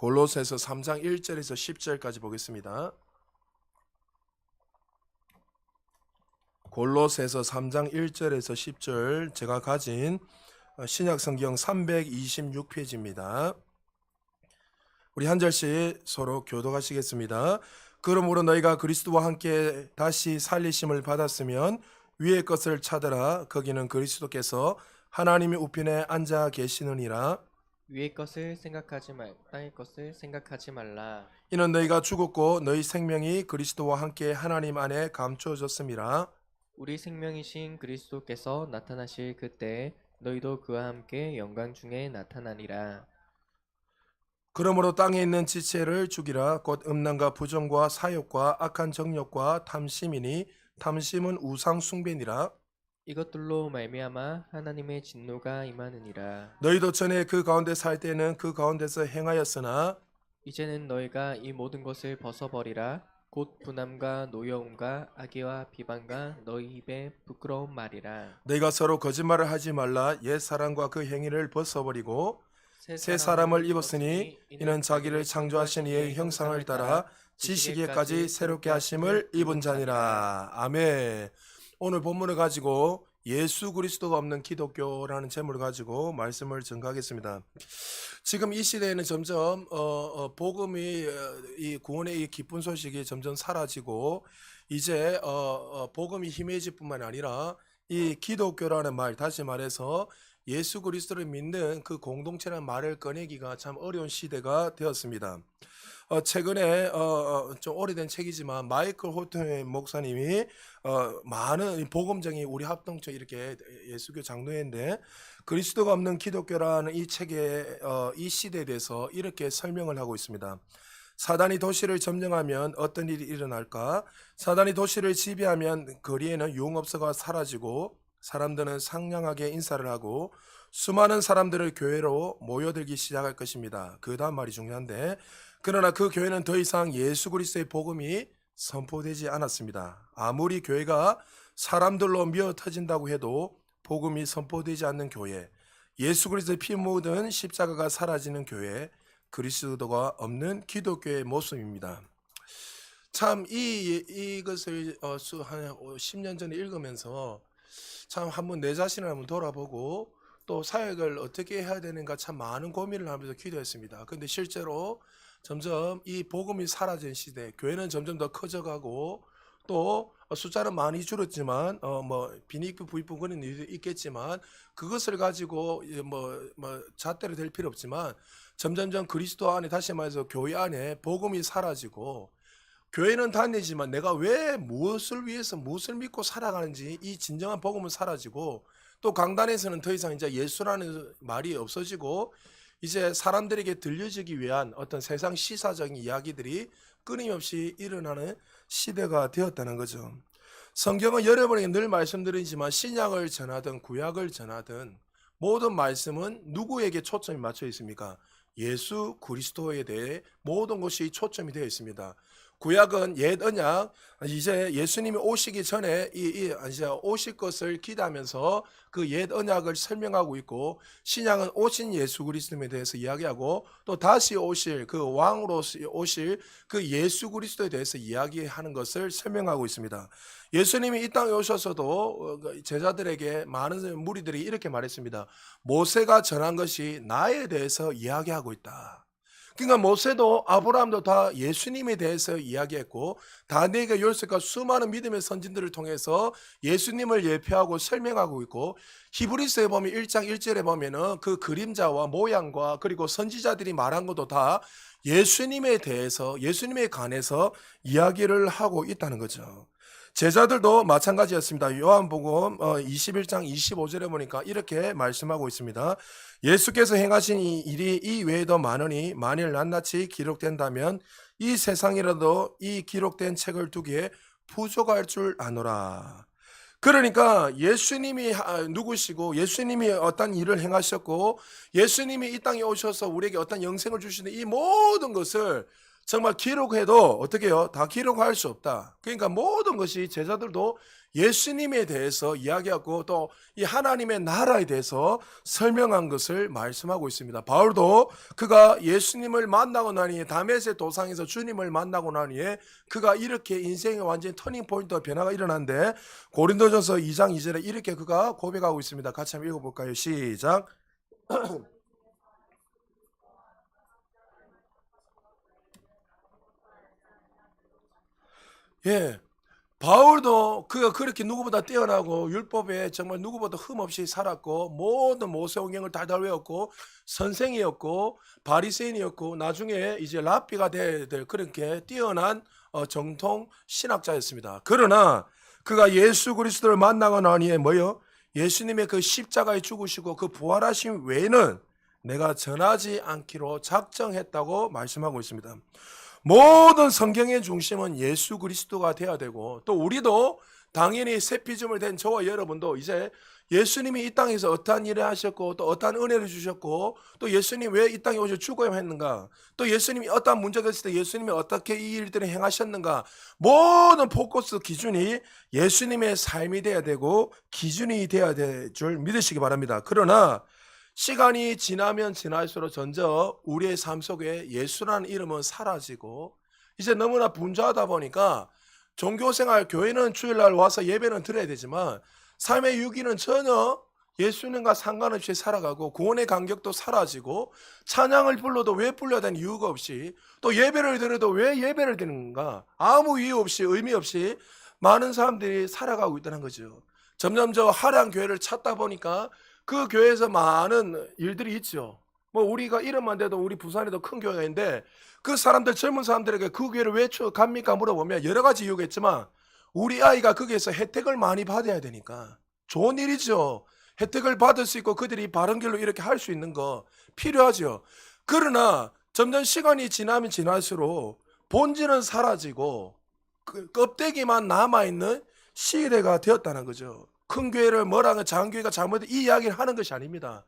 골로새서 3장 1절에서 10절까지 보겠습니다. 골로새서 3장 1절에서 10절 제가 가진 신약성경 326페이지입니다. 우리 한 절씩 서로 교독하시겠습니다. 그러므로 너희가 그리스도와 함께 다시 살리심을 받았으면 위의 것을 찾으라. 거기는 그리스도께서 하나님의 우편에 앉아 계시느니라. 위의 것을 생각하지 땅의 것을 생각하지 말라. 이는 너희가 죽었고 너희 생명이 그리스도와 함께 하나님 안에 감추어졌음이라. 우리 생명이신 그리스도께서 나타나실 그때 너희도 그와 함께 영광 중에 나타나리라. 그러므로 땅에 있는 지체를 죽이라. 곧 음란과 부정과 사욕과 악한 정욕과 탐심이니 탐심은 우상 숭배니라. 이것들로 말미암아 하나님의 진노가 임하느니라. 너희도 전에 그 가운데 살 때는 그 가운데서 행하였으나 이제는 너희가 이 모든 것을 벗어버리라. 곧 분함과 노여움과 악의와 비방과 너희 입에 부끄러운 말이라. 너희가 서로 거짓말을 하지 말라. 옛 사람과 그 행위를 벗어버리고 새 사람을 입었으니 이는 자기를 창조하신 이의 형상을 따라 지식에까지 새롭게 하심을 입은 자니라. 아멘. 오늘 본문을 가지고 예수 그리스도가 없는 기독교라는 제목을 가지고 말씀을 전가하겠습니다. 지금 이 시대에는 점점 복음이 이 구원의 이 기쁜 소식이 점점 사라지고 이제 복음이 희미해질 뿐만 아니라 이 기독교라는 말, 다시 말해서 예수 그리스도를 믿는 그 공동체라는 말을 꺼내기가 참 어려운 시대가 되었습니다. 최근에 좀 오래된 책이지만 마이클 호튼 목사님이 많은 복음정이 우리 합동체 이렇게 예수교 장로회인데 그리스도가 없는 기독교라는 이 책의 이 시대에 대해서 이렇게 설명을 하고 있습니다. 사단이 도시를 점령하면 어떤 일이 일어날까? 사단이 도시를 지배하면 거리에는 유흥업소가 사라지고 사람들은 상냥하게 인사를 하고 수많은 사람들을 교회로 모여들기 시작할 것입니다. 그 다음 말이 중요한데 그러나 그 교회는 더 이상 예수 그리스도의 복음이 선포되지 않았습니다. 아무리 교회가 사람들로 미어 터진다고 해도 복음이 선포되지 않는 교회, 예수 그리스도의 피 묻은 십자가가 사라지는 교회, 그리스도가 없는 기독교의 모습입니다. 참 이것을 한 10년 전에 읽으면서 참 한번 내 자신을 한번 돌아보고 또 사역을 어떻게 해야 되는가 참 많은 고민을 하면서 기도했습니다. 그런데 실제로 점점 이 복음이 사라진 시대, 교회는 점점 더 커져가고 또 숫자는 많이 줄었지만 뭐 빈익부 부익부 그런 일도 있겠지만 그것을 가지고 잣대로 될 필요 없지만 점점점 그리스도 안에 다시 말해서 교회 안에 복음이 사라지고 교회는 다니지만 내가 왜 무엇을 위해서 무엇을 믿고 살아가는지 이 진정한 복음은 사라지고 또 강단에서는 더 이상 이제 예수라는 말이 없어지고 이제 사람들에게 들려주기 위한 어떤 세상 시사적인 이야기들이 끊임없이 일어나는 시대가 되었다는 거죠. 성경은 여러분에게 늘 말씀드리지만 신약을 전하든 구약을 전하든 모든 말씀은 누구에게 초점이 맞춰 있습니까? 예수 그리스도에 대해 모든 것이 초점이 되어 있습니다. 구약은 옛 언약, 이제 예수님이 오시기 전에 이제 오실 것을 기대하면서 그 옛 언약을 설명하고 있고 신약은 오신 예수 그리스도에 대해서 이야기하고 또 다시 오실 그 왕으로 오실 그 예수 그리스도에 대해서 이야기하는 것을 설명하고 있습니다. 예수님이 이 땅에 오셔서도 제자들에게 많은 무리들이 이렇게 말했습니다. 모세가 전한 것이 나에 대해서 이야기하고 있다. 그러니까 모세도 아브라함도 다 예수님에 대해서 이야기했고 다니엘과 요셉과 수많은 믿음의 선진들을 통해서 예수님을 예표하고 설명하고 있고 히브리서에 보면 1장 1절에 보면은 그 그림자와 모양과 그리고 선지자들이 말한 것도 다 예수님에 대해서 예수님에 관해서 이야기를 하고 있다는 거죠. 제자들도 마찬가지였습니다. 요한복음 21장 25절에 보니까 이렇게 말씀하고 있습니다. 예수께서 행하신 이 일이 이 외에도 많으니 만일 낱낱이 기록된다면 이 세상이라도 이 기록된 책을 두기에 부족할 줄 아노라. 그러니까 예수님이 누구시고 예수님이 어떤 일을 행하셨고 예수님이 이 땅에 오셔서 우리에게 어떤 영생을 주시는 이 모든 것을 정말 기록해도 어떻게 해요? 다 기록할 수 없다. 그러니까 모든 것이 제자들도 예수님에 대해서 이야기하고 또 이 하나님의 나라에 대해서 설명한 것을 말씀하고 있습니다. 바울도 그가 예수님을 만나고 나니 다메섹 도상에서 주님을 만나고 나니 그가 이렇게 인생의 완전 터닝 포인트와 변화가 일어난데 고린도전서 2장 2절에 이렇게 그가 고백하고 있습니다. 같이 한번 읽어볼까요? 시작. 예. 바울도 그가 그렇게 누구보다 뛰어나고 율법에 정말 누구보다 흠없이 살았고 모든 모세오경을 달달 외웠고 선생이었고 바리새인이었고 나중에 이제 랍비가 돼야 될 그렇게 뛰어난 정통 신학자였습니다. 그러나 그가 예수 그리스도를 만나고 나니에 뭐요? 예수님의 그 십자가에 죽으시고 그 부활하심 외에는 내가 전하지 않기로 작정했다고 말씀하고 있습니다. 모든 성경의 중심은 예수 그리스도가 돼야 되고 또 우리도 당연히 새피즘을 된 저와 여러분도 이제 예수님이 이 땅에서 어떠한 일을 하셨고 또 어떠한 은혜를 주셨고 또 예수님 왜 이 땅에 오셔 죽어야 했는가 또 예수님이 어떠한 문제가 있을 때 예수님이 어떻게 이 일들을 행하셨는가 모든 포커스 기준이 예수님의 삶이 돼야 되고 기준이 돼야 될 줄 믿으시기 바랍니다. 그러나 시간이 지나면 지날수록 점점 우리의 삶 속에 예수라는 이름은 사라지고 이제 너무나 분주하다 보니까 종교생활 교회는 주일날 와서 예배는 드려야 되지만 삶의 유기는 전혀 예수님과 상관없이 살아가고 구원의 간격도 사라지고 찬양을 불러도 왜 불러야 되는 이유가 없이 또 예배를 드려도 왜 예배를 드리는가 아무 이유 없이 의미 없이 많은 사람들이 살아가고 있다는 거죠. 점점 저 화려한 교회를 찾다 보니까 그 교회에서 많은 일들이 있죠. 뭐 우리가 이름만 대도 우리 부산에도 큰 교회가 있는데 그 사람들 젊은 사람들에게 그 교회를 왜 갑니까 물어보면 여러 가지 이유가 있지만 우리 아이가 거기에서 혜택을 많이 받아야 되니까 좋은 일이죠. 혜택을 받을 수 있고 그들이 바른 길로 이렇게 할 수 있는 거 필요하죠. 그러나 점점 시간이 지나면 지날수록 본질은 사라지고 그 껍데기만 남아있는 시대가 되었다는 거죠. 큰 교회를 뭐라고 작은 교회가 잘못된 이 이야기를 하는 것이 아닙니다.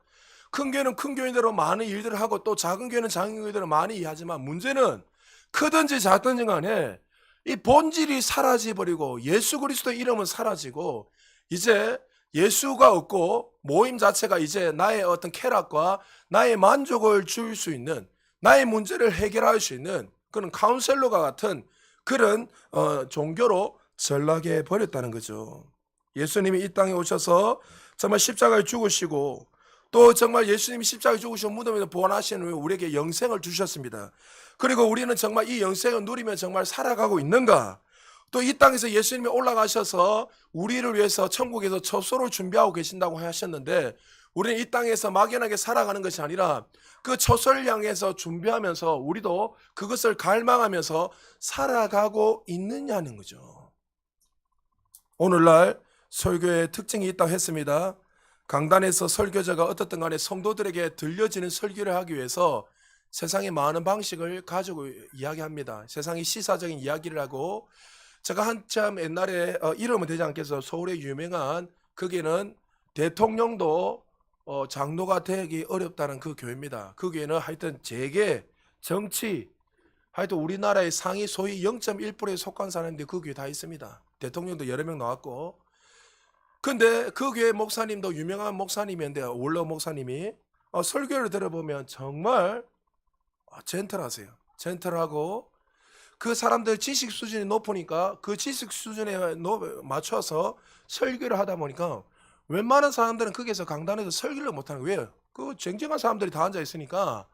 큰 교회는 큰 교회대로 많은 일들을 하고 또 작은 교회는 작은 교회대로 많이 이해하지만 문제는 크든지 작든지 간에 이 본질이 사라져버리고 예수 그리스도의 이름은 사라지고 이제 예수가 없고 모임 자체가 이제 나의 어떤 쾌락과 나의 만족을 줄 수 있는 나의 문제를 해결할 수 있는 그런 카운셀러가 같은 그런 종교로 전락해 버렸다는 거죠. 예수님이 이 땅에 오셔서 정말 십자가에 죽으시고 또 정말 예수님이 십자가에 죽으시고 무덤에서 부활하신 후에 우리에게 영생을 주셨습니다. 그리고 우리는 정말 이 영생을 누리며 정말 살아가고 있는가? 또 이 땅에서 예수님이 올라가셔서 우리를 위해서 천국에서 처소를 준비하고 계신다고 하셨는데 우리는 이 땅에서 막연하게 살아가는 것이 아니라 그 처소를 향해서 준비하면서 우리도 그것을 갈망하면서 살아가고 있느냐는 거죠. 오늘날 설교의 특징이 있다고 했습니다. 강단에서 설교자가 어떻든 간에 성도들에게 들려지는 설교를 하기 위해서 세상의 많은 방식을 가지고 이야기합니다. 세상이 시사적인 이야기를 하고 제가 한참 옛날에 이름은 되지 않겠어 서울의 유명한 거기는 대통령도 장로가 되기 어렵다는 그 교회입니다. 그 교회는 하여튼 재계, 정치 하여튼 우리나라의 상위 소위 0.1%에 속한 사람들이 그 교회 다 있습니다. 대통령도 여러 명 나왔고 근데 그 교회 목사님도 유명한 목사님인데 원로 목사님이 설교를 들어보면 정말 젠틀하세요. 젠틀하고 그 사람들 지식 수준이 높으니까 그 지식 수준에 맞춰서 설교를 하다 보니까 웬만한 사람들은 거기에서 강단에서 설교를 못하는 거예요. 왜요? 그 쟁쟁한 사람들이 다 앉아 있으니까.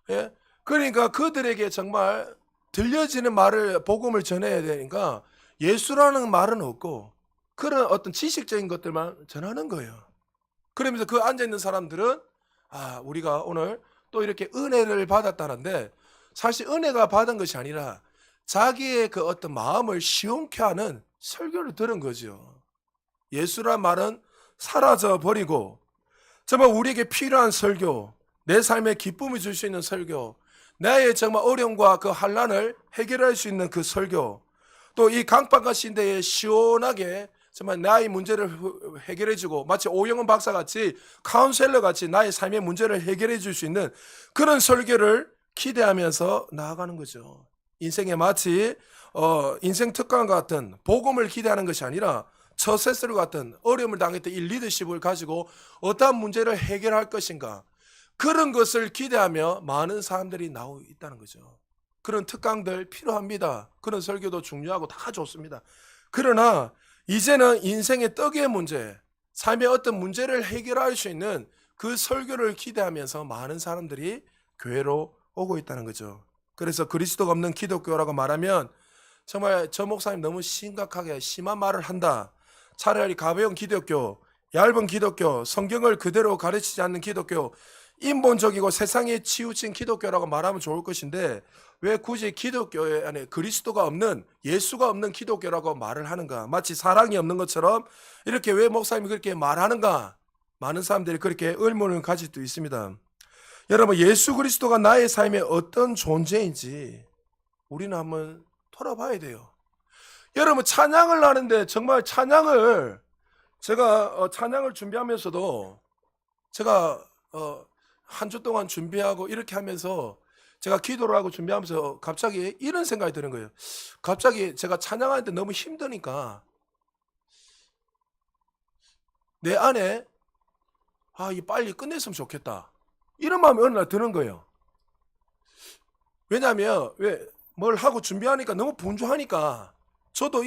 예? 그러니까 그들에게 정말 들려지는 말을 복음을 전해야 되니까 예수라는 말은 없고 그런 어떤 지식적인 것들만 전하는 거예요. 그러면서 그 앉아있는 사람들은 우리가 오늘 또 이렇게 은혜를 받았다는데 사실 은혜가 받은 것이 아니라 자기의 그 어떤 마음을 시원케 하는 설교를 들은 거죠. 예수란 말은 사라져 버리고 정말 우리에게 필요한 설교, 내 삶에 기쁨을 줄 수 있는 설교, 나의 정말 어려움과 그 환난을 해결할 수 있는 그 설교, 또 이 강박과 신대에 시원하게 정말 나의 문제를 해결해주고 마치 오영훈 박사같이 카운셀러같이 나의 삶의 문제를 해결해 줄 수 있는 그런 설교를 기대하면서 나아가는 거죠. 인생에 마치 인생 특강 같은 복음을 기대하는 것이 아니라 처세술 같은 어려움을 당했던 이 리더십을 가지고 어떠한 문제를 해결할 것인가, 그런 것을 기대하며 많은 사람들이 나오고 있다는 거죠. 그런 특강들 필요합니다. 그런 설교도 중요하고 다 좋습니다. 그러나 이제는 인생의 떡의 문제, 삶의 어떤 문제를 해결할 수 있는 그 설교를 기대하면서 많은 사람들이 교회로 오고 있다는 거죠. 그래서 그리스도가 없는 기독교라고 말하면 정말 저 목사님 너무 심각하게 심한 말을 한다, 차라리 가벼운 기독교, 얇은 기독교, 성경을 그대로 가르치지 않는 기독교, 인본적이고 세상에 치우친 기독교라고 말하면 좋을 것인데 왜 굳이 기독교 안에 그리스도가 없는, 예수가 없는 기독교라고 말을 하는가? 마치 사랑이 없는 것처럼 이렇게 왜 목사님이 그렇게 말하는가? 많은 사람들이 그렇게 의문을 가질 수도 있습니다. 여러분, 예수 그리스도가 나의 삶에 어떤 존재인지 우리는 한번 돌아봐야 돼요. 여러분, 찬양을 하는데 정말 찬양을 제가 찬양을 준비하면서도 제가 한 주 동안 준비하고 이렇게 하면서 제가 기도를 하고 준비하면서 갑자기 이런 생각이 드는 거예요. 갑자기 제가 찬양하는데 너무 힘드니까 내 안에 이 빨리 끝냈으면 좋겠다, 이런 마음이 어느 날 드는 거예요. 왜냐하면 뭘 하고 준비하니까 너무 분주하니까, 저도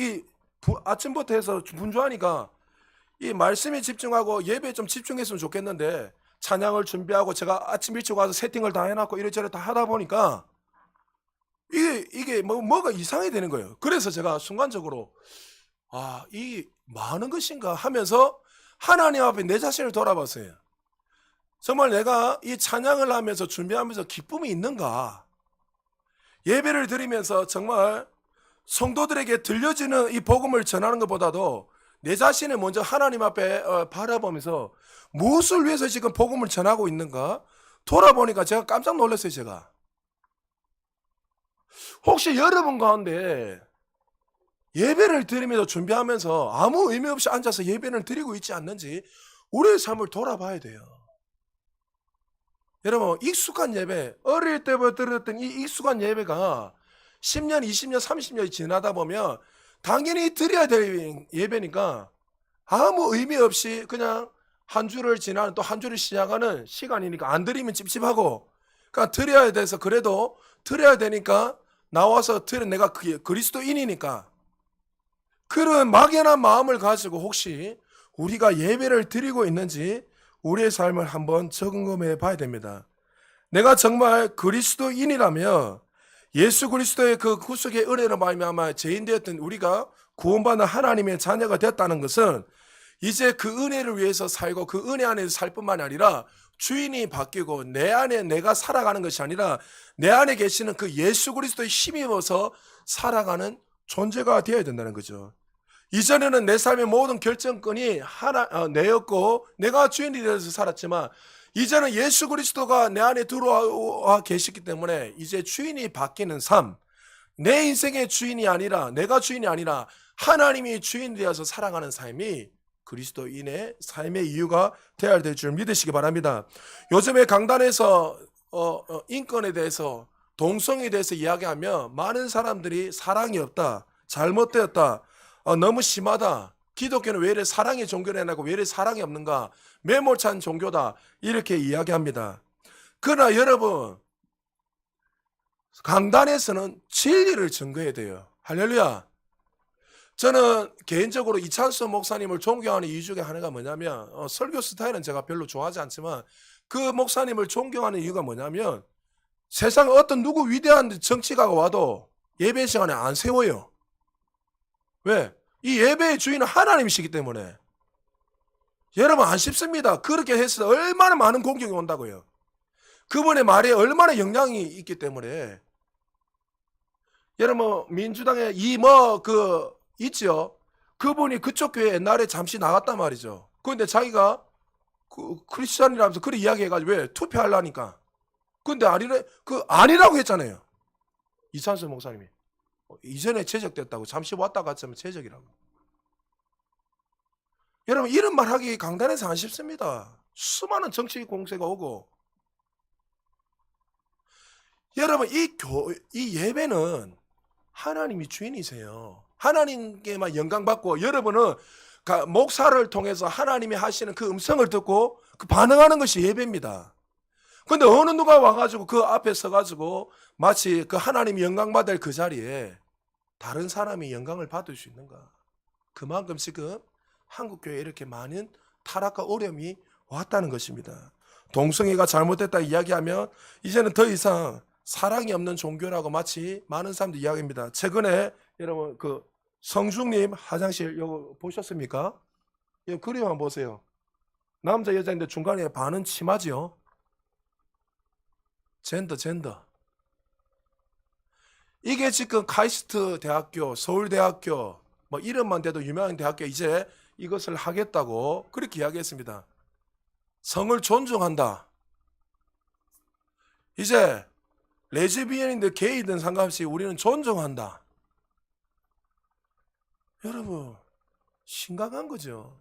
아침부터 해서 분주하니까 이 말씀에 집중하고 예배에 좀 집중했으면 좋겠는데 찬양을 준비하고 제가 아침 일찍 와서 세팅을 다 해놨고 이래저래 다 하다 보니까 이게 뭐가 이상하게 되는 거예요. 그래서 제가 순간적으로 이 많은 것인가 하면서 하나님 앞에 내 자신을 돌아봤어요. 정말 내가 이 찬양을 하면서 준비하면서 기쁨이 있는가? 예배를 드리면서 정말 성도들에게 들려지는 이 복음을 전하는 것보다도 내 자신을 먼저 하나님 앞에 바라보면서 무엇을 위해서 지금 복음을 전하고 있는가 돌아보니까 제가 깜짝 놀랐어요. 제가 혹시 여러분 가운데 예배를 드리면서 준비하면서 아무 의미 없이 앉아서 예배를 드리고 있지 않는지 우리의 삶을 돌아봐야 돼요. 여러분, 익숙한 예배, 어릴 때부터 들었던 이 익숙한 예배가 10년, 20년, 30년이 지나다 보면 당연히 드려야 될 예배니까 아무 의미 없이 그냥 한 주를 지나는, 또 한 주를 시작하는 시간이니까 안 드리면 찝찝하고, 그러니까 드려야 돼서 그래도 드려야 되니까 나와서 드려, 내가 그리스도인이니까. 그런 막연한 마음을 가지고 혹시 우리가 예배를 드리고 있는지 우리의 삶을 한번 점검해 봐야 됩니다. 내가 정말 그리스도인이라면 예수 그리스도의 그 구속의 은혜로 말미암아 죄인 되었던 우리가 구원받는 하나님의 자녀가 됐다는 것은 이제 그 은혜를 위해서 살고 그 은혜 안에서 살 뿐만 아니라 주인이 바뀌고 내 안에 내가 살아가는 것이 아니라 내 안에 계시는 그 예수 그리스도의 힘입어서 살아가는 존재가 되어야 된다는 거죠. 이전에는 내 삶의 모든 결정권이 내였고 내가 주인이 되어서 살았지만 이제는 예수 그리스도가 내 안에 들어와 계시기 때문에 이제 주인이 바뀌는 삶, 내 인생의 주인이 아니라 내가 주인이 아니라 하나님이 주인이 되어서 살아가는 삶이 그리스도인의 삶의 이유가 되어야 될 줄 믿으시기 바랍니다. 요즘에 강단에서 인권에 대해서, 동성애에 대해서 이야기하면 많은 사람들이 사랑이 없다, 잘못되었다, 너무 심하다, 기독교는 왜 이래 사랑의 종교를 해나고 왜 이래 사랑이 없는가, 매몰찬 종교다, 이렇게 이야기합니다. 그러나 여러분, 강단에서는 진리를 증거해야 돼요. 할렐루야. 저는 개인적으로 이찬수 목사님을 존경하는 이유 중에 하나가 뭐냐면, 설교 스타일은 제가 별로 좋아하지 않지만 그 목사님을 존경하는 이유가 뭐냐면, 세상 어떤 누구 위대한 정치가가 와도 예배 시간에 안 세워요. 왜? 이 예배의 주인은 하나님이시기 때문에. 여러분, 안 쉽습니다. 그렇게 했을 때 얼마나 많은 공격이 온다고요. 그분의 말에 얼마나 영향이 있기 때문에. 여러분, 민주당에 있죠. 그분이 그쪽 교회 옛날에 잠시 나갔단 말이죠. 그런데 자기가 크리스찬이라면서 그런 이야기 해가지고 왜? 투표하려니까. 근데 아니라고 했잖아요. 이찬수 목사님이. 이전에 제적됐다고, 잠시 왔다 갔지만 제적이라고. 여러분, 이런 말 하기 강단에서 안 쉽습니다. 수많은 정치 공세가 오고. 여러분, 이 예배는 하나님이 주인이세요. 하나님께만 영광받고 여러분은 목사를 통해서 하나님이 하시는 그 음성을 듣고 그 반응하는 것이 예배입니다. 근데 어느 누가 와가지고 그 앞에 서가지고 마치 그 하나님이 영광받을 그 자리에 다른 사람이 영광을 받을 수 있는가? 그만큼 지금 한국교회에 이렇게 많은 타락과 어려움이 왔다는 것입니다. 동성애가 잘못됐다 이야기하면 이제는 더 이상 사랑이 없는 종교라고 마치 많은 사람들이 이야기합니다. 최근에 여러분 그 성중님 화장실 이거 보셨습니까? 이 그림 한번 보세요. 남자 여자인데 중간에 반은 치마지요. 젠더. 이게 지금 카이스트 대학교, 서울대학교 뭐 이름만 대도 유명한 대학교 이제 이것을 하겠다고 그렇게 이야기했습니다. 성을 존중한다. 이제 레즈비언인데 게이든 상관없이 우리는 존중한다. 여러분 심각한 거죠.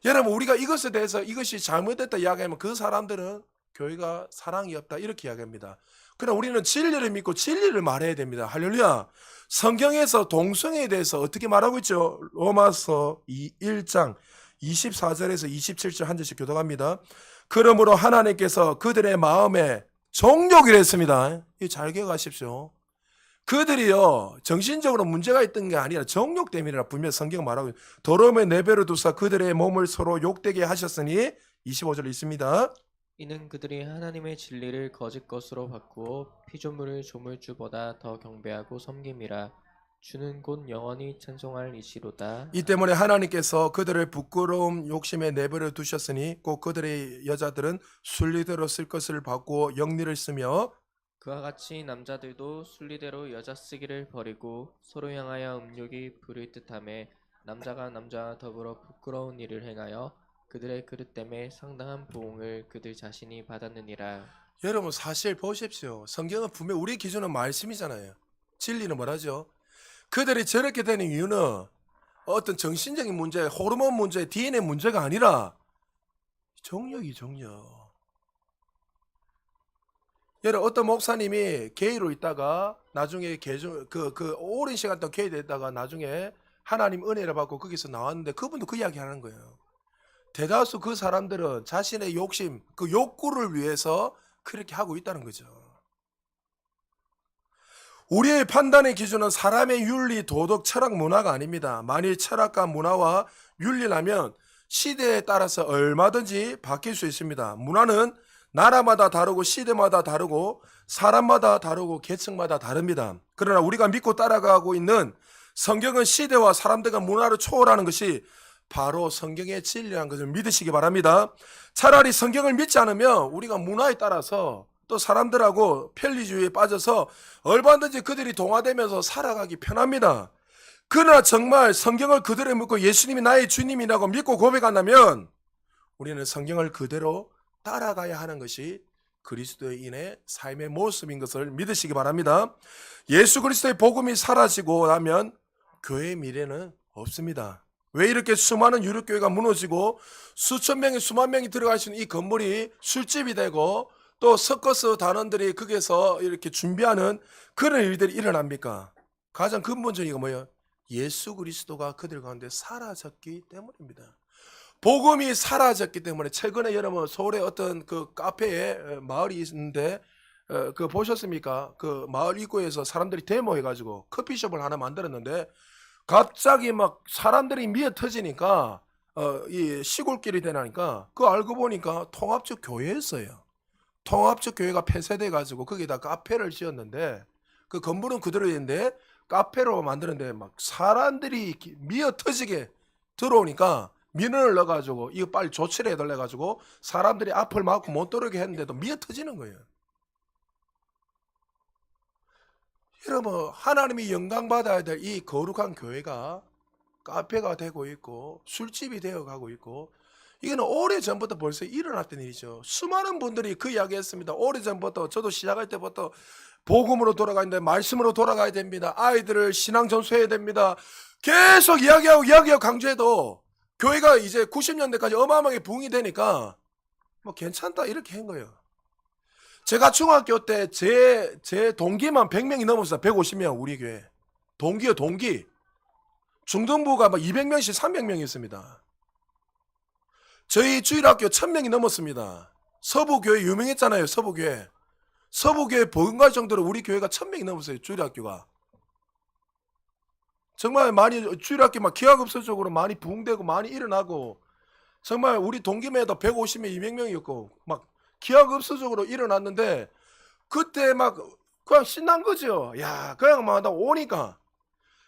여러분 우리가 이것에 대해서 이것이 잘못됐다 이야기하면 그 사람들은 교회가 사랑이 없다 이렇게 이야기합니다. 그러나 우리는 진리를 믿고 진리를 말해야 됩니다. 할렐루야. 성경에서 동성애에 대해서 어떻게 말하고 있죠? 로마서 1장 24절에서 27절 한 절씩 교독합니다. 그러므로 하나님께서 그들의 마음에 정욕이라 했습니다. 이거 잘 기억하십시오. 그들이요 정신적으로 문제가 있던 게 아니라 정욕 때문이라 분명히 성경 말하고 더러움의 내배로 두사 그들의 몸을 서로 욕되게 하셨으니 25절 있습니다. 이는 그들이 하나님의 진리를 거짓 것으로 바꾸어 피조물을 조물주보다 더 경배하고 섬김이라. 주는 곧 영원히 찬송할 이시로다. 이 때문에 하나님께서 그들을 부끄러움 욕심에 내버려 두셨으니 꼭 그들의 여자들은 순리대로 쓸 것을 받고 영리를 쓰며 그와 같이 남자들도 순리대로 여자 쓰기를 버리고 서로 향하여 음욕이 부를 듯하며 남자가 남자와 더불어 부끄러운 일을 행하여 그들의 그릇 때문에 상당한 보응을 그들 자신이 받았느니라. 여러분 사실 보십시오. 성경은 분명 우리 기준은 말씀이잖아요. 진리는 뭐라죠? 그들이 저렇게 되는 이유는 어떤 정신적인 문제, 호르몬 문제, DNA 문제가 아니라 정욕이 정욕. 여러분 어떤 목사님이 게이로 있다가 나중에 오랜 시간 동안 게이 됐다가 나중에 하나님 은혜를 받고 거기서 나왔는데 그분도 그 이야기 하는 거예요. 대다수 그 사람들은 자신의 욕심, 그 욕구를 위해서 그렇게 하고 있다는 거죠. 우리의 판단의 기준은 사람의 윤리, 도덕, 철학, 문화가 아닙니다. 만일 철학과 문화와 윤리라면 시대에 따라서 얼마든지 바뀔 수 있습니다. 문화는 나라마다 다르고 시대마다 다르고 사람마다 다르고 계층마다 다릅니다. 그러나 우리가 믿고 따라가고 있는 성경은 시대와 사람들과 문화를 초월하는 것이 바로 성경의 진리라는 것을 믿으시기 바랍니다. 차라리 성경을 믿지 않으면 우리가 문화에 따라서 또 사람들하고 편리주의에 빠져서 얼마든지 그들이 동화되면서 살아가기 편합니다. 그러나 정말 성경을 그대로 믿고 예수님이 나의 주님이라고 믿고 고백한다면 우리는 성경을 그대로 따라가야 하는 것이 그리스도인의 삶의 모습인 것을 믿으시기 바랍니다. 예수 그리스도의 복음이 사라지고 나면 교회의 미래는 없습니다. 왜 이렇게 수많은 유력교회가 무너지고 수천 명이 수만 명이 들어갈 수 있는 이 건물이 술집이 되고 또 서커스 단원들이 거기서 이렇게 준비하는 그런 일들이 일어납니까? 가장 근본적인 게 뭐예요? 예수 그리스도가 그들 가운데 사라졌기 때문입니다. 복음이 사라졌기 때문에 최근에 여러분 서울에 어떤 그 카페에 마을이 있는데 그 보셨습니까? 그 마을 입구에서 사람들이 데모해가지고 커피숍을 하나 만들었는데 갑자기 막 사람들이 미어 터지니까 이 시골길이 되나니까 그 알고 보니까 통합적 교회였어요. 통합적 교회가 폐쇄돼 가지고 거기다 카페를 지었는데 그 건물은 그대로 있는데 카페로 만드는데 막 사람들이 미어 터지게 들어오니까 민원을 넣어가지고 이거 빨리 조치를 해달래 가지고 사람들이 앞을 막고 못 들어오게 했는데도 미어 터지는 거예요. 여러분 하나님이 영광받아야 될 이 거룩한 교회가 카페가 되고 있고 술집이 되어가고 있고 이거는 오래전부터 벌써 일어났던 일이죠. 수많은 분들이 그 이야기 했습니다. 오래전부터 저도 시작할 때부터 복음으로 돌아가는데 말씀으로 돌아가야 됩니다. 아이들을 신앙 전수해야 됩니다. 계속 이야기하고 강조해도 교회가 이제 90년대까지 어마어마하게 부흥이 되니까 뭐 괜찮다 이렇게 한 거예요. 제가 중학교 때 제 동기만 100명이 넘었어요. 150명 우리 교회. 동기요, 동기. 중등부가 막 200명씩 300명이 있습니다. 저희 주일학교 1000명이 넘었습니다. 서부교회 유명했잖아요. 서부교회. 서부교회 버금갈 정도로 우리 교회가 1000명이 넘었어요. 주일학교가. 정말 많이 주일학교 막 기하급수적으로 많이 부흥되고 많이 일어나고 정말 우리 동기매도 150명, 200명이었고 막 기하급수적으로 일어났는데 그때 막 그냥 신난 거죠. 야, 그냥 막 나 오니까.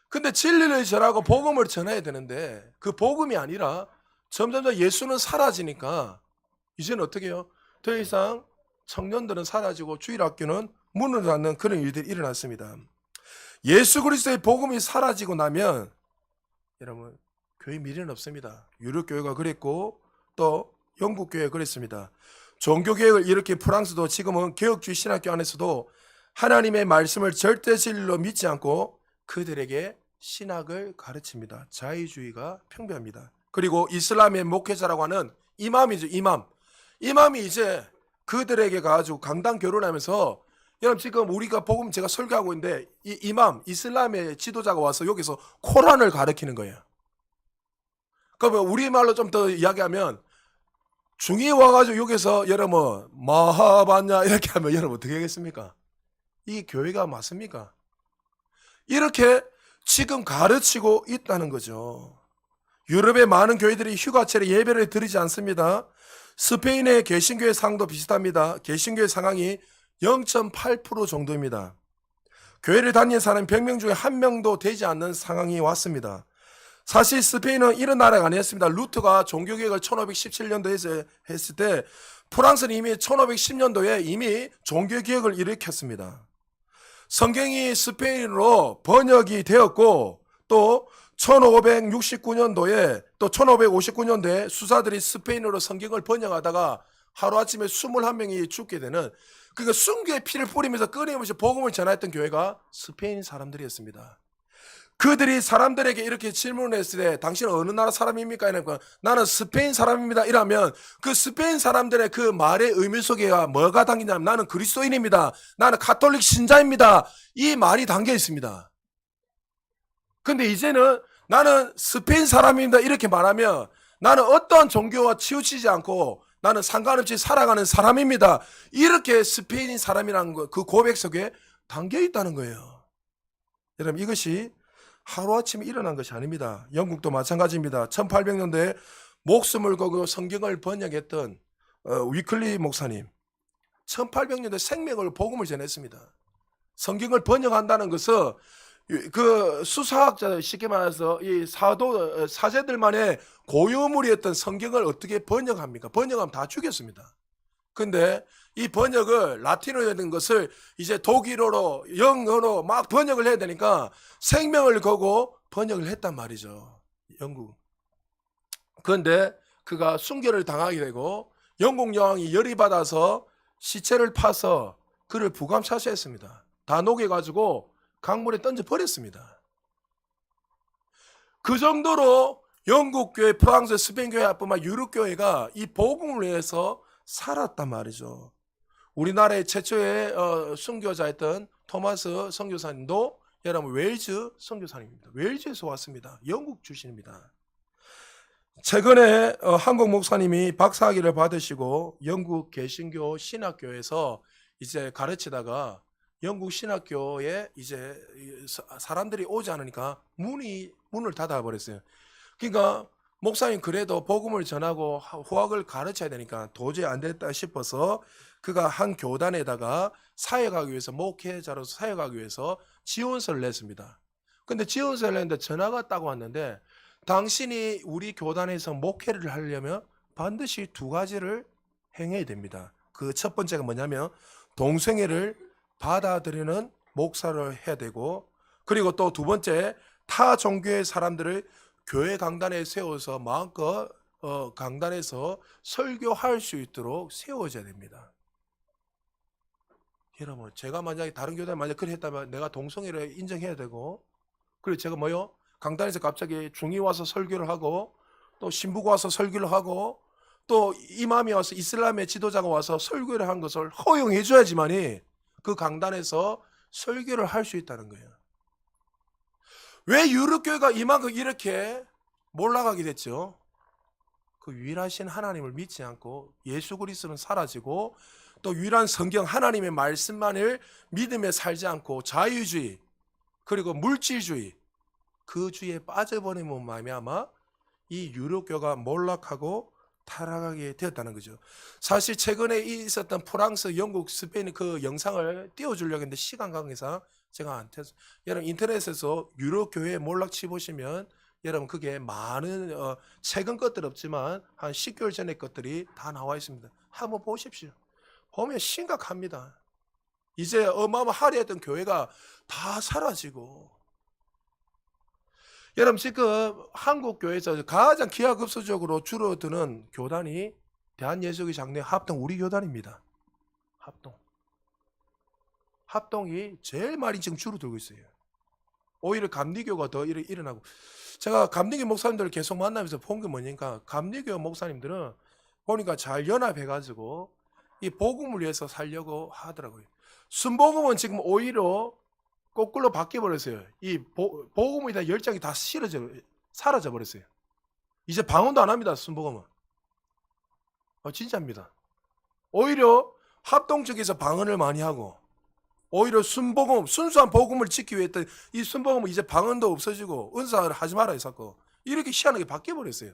근데 진리를 전하고 복음을 전해야 되는데 그 복음이 아니라 점점 예수는 사라지니까 이제는 어떻게 해요? 더 이상 청년들은 사라지고 주일학교는 문을 닫는 그런 일들이 일어났습니다. 예수 그리스도의 복음이 사라지고 나면 여러분 교회 미래는 없습니다. 유럽교회가 그랬고 또 영국교회가 그랬습니다. 종교개혁을 일으킨 프랑스도 지금은 개혁주의 신학교 안에서도 하나님의 말씀을 절대 진리로 믿지 않고 그들에게 신학을 가르칩니다. 자유주의가 팽배합니다. 그리고 이슬람의 목회자라고 하는 이맘이죠. 이맘이 이제 그들에게 가지고 강당 결혼하면서 여러분 지금 우리가 복음 제가 설교하고 있는데 이 이맘 이슬람의 지도자가 와서 여기서 코란을 가르치는 거예요. 그러면 우리말로 좀 더 이야기하면 중이 와가지고 여기서 여러분 마하반냐 이렇게 하면 여러분 어떻게 하겠습니까? 이 교회가 맞습니까? 이렇게 지금 가르치고 있다는 거죠. 유럽의 많은 교회들이 휴가철에 예배를 드리지 않습니다. 스페인의 개신교의 상도 비슷합니다. 개신교의 상황이 0.8% 정도입니다. 교회를 다니는 사람이 100명 중에 1명도 되지 않는 상황이 왔습니다. 사실 스페인은 이런 나라가 아니었습니다. 루터가 종교개혁을 1517년도에 했을 때 프랑스는 이미 1510년도에 이미 종교개혁을 일으켰습니다. 성경이 스페인어로 번역이 되었고 또 1569년도에 또 1559년도에 수사들이 스페인어로 성경을 번역하다가 하루아침에 21명이 죽게 되는 그러니까 순교의 피를 뿌리면서 끊임없이 복음을 전했던 교회가 스페인 사람들이었습니다. 그들이 사람들에게 이렇게 질문을 했을 때 당신은 어느 나라 사람입니까? 이러니까 나는 스페인 사람입니다. 이러면 그 스페인 사람들의 그 말의 의미 속에 뭐가 담기냐면 나는 그리스도인입니다. 나는 가톨릭 신자입니다. 이 말이 담겨 있습니다. 근데 이제는 나는 스페인 사람입니다. 이렇게 말하면 나는 어떠한 종교와 치우치지 않고 나는 상관없이 살아가는 사람입니다. 이렇게 스페인 사람이라는 거, 그 고백 속에 담겨 있다는 거예요. 여러분 이것이 하루아침에 일어난 것이 아닙니다. 영국도 마찬가지입니다. 1800년대에 목숨을 걸고 성경을 번역했던 위클리 목사님 1800년대 생명을 복음을 전했습니다. 성경을 번역한다는 것은 그 수사학자 쉽게 말해서 이 사제들만의 고유물이었던 성경을 어떻게 번역합니까? 번역하면 다 죽였습니다. 근데 이 번역을 라틴어로 된 것을 이제 독일어로 영어로 막 번역을 해야 되니까 생명을 거고 번역을 했단 말이죠. 영국. 그런데 그가 순교를 당하게 되고 영국 여왕이 열이 받아서 시체를 파서 그를 부감사시했습니다. 다 녹여가지고 강물에 던져 버렸습니다. 그 정도로 영국 교회, 프랑스, 스페인 교회뿐만 유럽 교회가 이 복음을 위해서 살았단 말이죠. 우리나라의 최초의 선교자였던 토마스 선교사님도 여러분 웨일즈 선교사님입니다. 웨일즈에서 왔습니다. 영국 출신입니다. 최근에 한국 목사님이 박사학위를 받으시고 영국 개신교 신학교에서 이제 가르치다가 영국 신학교에 이제 사람들이 오지 않으니까 문을 닫아버렸어요. 그러니까 목사님 그래도 복음을 전하고 후학을 가르쳐야 되니까 도저히 안 됐다 싶어서 그가 한 교단에다가 사역하기 위해서 목회자로서 사역하기 위해서 지원서를 냈습니다. 근데 지원서를 냈는데 전화가 딱 왔는데 당신이 우리 교단에서 목회를 하려면 반드시 두 가지를 행해야 됩니다. 그 첫 번째가 뭐냐면 동성애를 받아들이는 목사를 해야 되고 그리고 또 두 번째 타 종교의 사람들을 교회 강단에 세워서 마음껏 강단에서 설교할 수 있도록 세워져야 됩니다. 여러분 제가 만약에 다른 교단에 만약 그래 했다면 내가 동성애를 인정해야 되고 그리고 제가 강단에서 갑자기 중이 와서 설교를 하고 또 신부가 와서 설교를 하고 또 이맘이 와서 이슬람의 지도자가 와서 설교를 한 것을 허용해 줘야지만이 그 강단에서 설교를 할 수 있다는 거예요. 왜 유럽교회가 이만큼 이렇게 몰락하게 됐죠? 그 유일하신 하나님을 믿지 않고 예수 그리스도는 사라지고 또 유일한 성경 하나님의 말씀만을 믿으며 살지 않고 자유주의 그리고 물질주의 그 주의에 빠져버리면 말미암아 이 유럽교가 몰락하고 타락하게 되었다는 거죠. 사실 최근에 있었던 프랑스, 영국, 스페인 그 영상을 띄워주려고 했는데 시간 관계상 제가 안 띄웠어요. 여러분 인터넷에서 유럽교회 몰락치 보시면 여러분 그게 많은 최근 것들 없지만 한 10개월 전의 것들이 다 나와 있습니다. 한번 보십시오. 보면 심각합니다. 이제 어마어마하리했던 교회가 다 사라지고 여러분 지금 한국 교회에서 가장 기하급수적으로 줄어드는 교단이 대한예수교 장로회 합동 우리 교단입니다. 합동이 제일 많이 지금 줄어들고 있어요. 오히려 감리교가 더 일어나고 제가 감리교 목사님들을 계속 만나면서 본 게 뭐냐니까 감리교 목사님들은 보니까 잘 연합해가지고 이 복음을 위해서 살려고 하더라고요. 순복음은 지금 오히려 거꾸로 바뀌어버렸어요. 이 복음에 대한 열정이 다 사라져버렸어요. 이제 방언도 안 합니다. 순복음은. 진짜입니다. 오히려 합동 쪽에서 방언을 많이 하고 오히려 순복음, 순수한 복음을 지키기 위해 했던 이 순복음은 이제 방언도 없어지고 은사를 하지 마라 했었고 이렇게 희한하게 바뀌어버렸어요.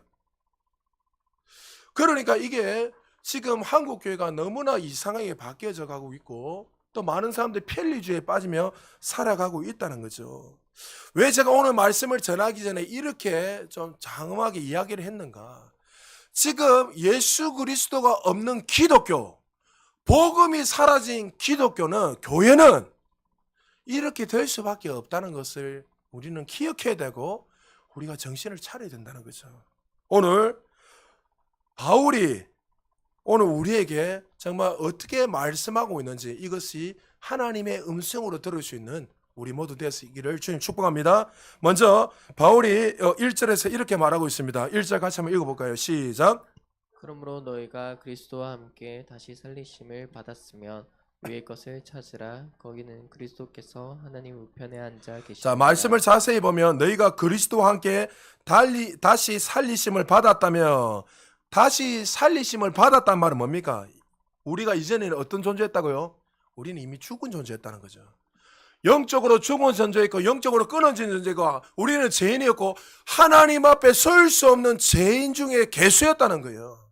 그러니까 이게 지금 한국교회가 너무나 이상하게 바뀌어져 가고 있고 또 많은 사람들이 편리주의에 빠지며 살아가고 있다는 거죠. 왜 제가 오늘 말씀을 전하기 전에 이렇게 좀 장엄하게 이야기를 했는가? 지금 예수 그리스도가 없는 기독교, 복음이 사라진 기독교는, 교회는 이렇게 될 수밖에 없다는 것을 우리는 기억해야 되고 우리가 정신을 차려야 된다는 거죠. 오늘 바울이 오늘 우리에게 정말 어떻게 말씀하고 있는지 이것이 하나님의 음성으로 들을 수 있는 우리 모두 되시기를 주님 축복합니다. 먼저 바울이 1절에서 이렇게 말하고 있습니다. 1절 같이 한번 읽어볼까요? 시작. 그러므로 너희가 그리스도와 함께 다시 살리심을 받았으면 위의 것을 찾으라. 거기는 그리스도께서 하나님 우편에 앉아 계시니라. 자, 말씀을 자세히 보면 너희가 그리스도와 함께 다시 살리심을 받았다며, 다시 살리심을 받았단 말은 뭡니까? 우리가 이전에는 어떤 존재였다고요? 우리는 이미 죽은 존재였다는 거죠. 영적으로 죽은 존재였고 영적으로 끊어진 존재가 우리는 죄인이었고 하나님 앞에 설 수 없는 죄인 중에 괴수였다는 거예요.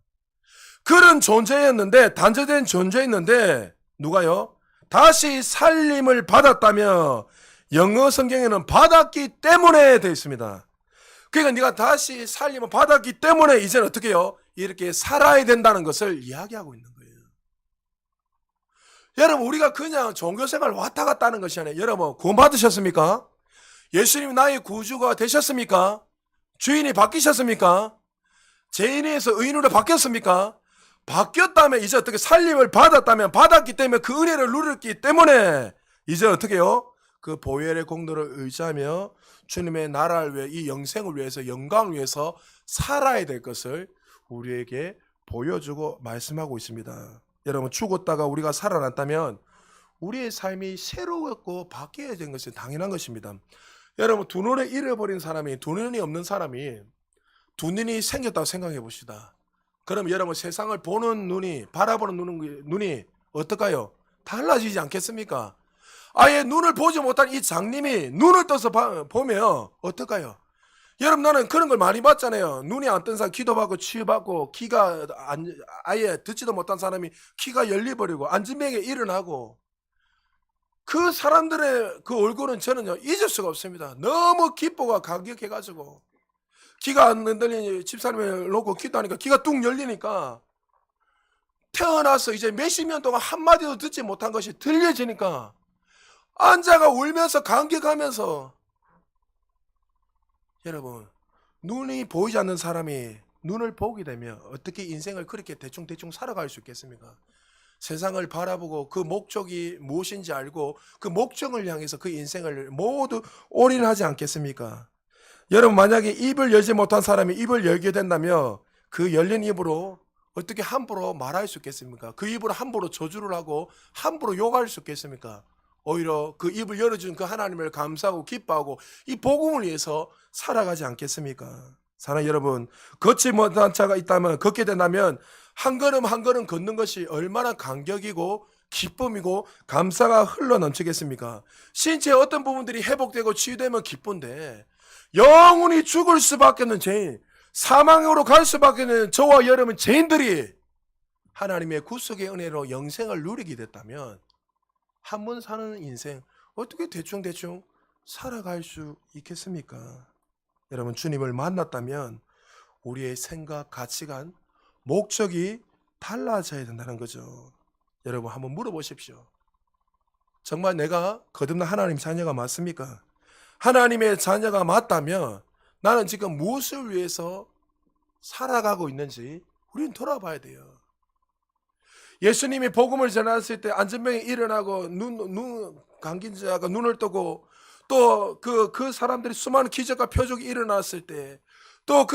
그런 존재였는데, 단죄된 존재였는데 누가요? 다시 살림을 받았다며, 영어 성경에는 받았기 때문에 되어 있습니다. 그러니까 네가 다시 살림을 받았기 때문에 이제는 어떻게 해요? 이렇게 살아야 된다는 것을 이야기하고 있는 거예요. 여러분, 우리가 그냥 종교생활 왔다 갔다 하는 것이 아니에요. 여러분, 구원 받으셨습니까? 예수님 나의 구주가 되셨습니까? 주인이 바뀌셨습니까? 죄인에서 의인으로 바뀌었습니까? 바뀌었다면 이제 어떻게 살림을 받았다면, 받았기 때문에 그 은혜를 누렸기 때문에 이제 어떻게 해요? 그 보혈의 공로를 의지하며 주님의 나라를 위해, 이 영생을 위해서, 영광을 위해서 살아야 될 것을 우리에게 보여주고 말씀하고 있습니다. 여러분, 죽었다가 우리가 살아났다면 우리의 삶이 새로웠고 바뀌어야 되는 것이 당연한 것입니다. 여러분, 두 눈을 잃어버린 사람이, 두 눈이 없는 사람이 두 눈이 생겼다고 생각해 봅시다. 그럼 여러분, 세상을 보는 눈이, 바라보는 눈이 어떨까요? 달라지지 않겠습니까? 아예 눈을 보지 못한 이 장님이 눈을 떠서 보면 어떨까요? 여러분, 나는 그런 걸 많이 봤잖아요. 눈이 안 뜬 사람 기도받고 치유받고, 귀가 아예 듣지도 못한 사람이 귀가 열려버리고 안진병에 일어나고, 그 사람들의 그 얼굴은 저는요 잊을 수가 없습니다. 너무 기뻐가 감격해가지고, 귀가 안 흔들리니 집사님을 놓고 기도하니까 귀가 뚝 열리니까, 태어나서 이제 몇십 년 동안 한마디도 듣지 못한 것이 들려지니까 앉아가 울면서 감격하면서, 여러분, 눈이 보이지 않는 사람이 눈을 보게 되면 어떻게 인생을 그렇게 대충 살아갈 수 있겠습니까? 세상을 바라보고 그 목적이 무엇인지 알고 그 목적을 향해서 그 인생을 모두 올인하지 않겠습니까? 여러분, 만약에 입을 열지 못한 사람이 입을 열게 된다면 그 열린 입으로 어떻게 함부로 말할 수 있겠습니까? 그 입으로 함부로 저주를 하고 함부로 욕할 수 있겠습니까? 오히려 그 입을 열어준 그 하나님을 감사하고 기뻐하고 이 복음을 위해서 살아가지 않겠습니까? 사랑하는 여러분, 걷지 못한 자가 있다면, 걷게 된다면 한 걸음 한 걸음 걷는 것이 얼마나 감격이고 기쁨이고 감사가 흘러넘치겠습니까? 신체의 어떤 부분들이 회복되고 치유되면 기쁜데 영원히 죽을 수밖에 없는 죄인, 사망으로 갈 수밖에 없는 저와 여러분 죄인들이 하나님의 구속의 은혜로 영생을 누리게 됐다면 한 번 사는 인생 어떻게 대충 살아갈 수 있겠습니까? 여러분, 주님을 만났다면 우리의 생각, 가치관, 목적이 달라져야 된다는 거죠. 여러분, 한번 물어보십시오. 정말 내가 거듭난 하나님 자녀가 맞습니까? 하나님의 자녀가 맞다면 나는 지금 무엇을 위해서 살아가고 있는지 우리는 돌아봐야 돼요. 예수님이 복음을 전했을 때 안전병이 일어나고 눈 감긴 자가 눈을 뜨고 또 그 사람들이 수많은 기적과 표적이 일어났을 때 또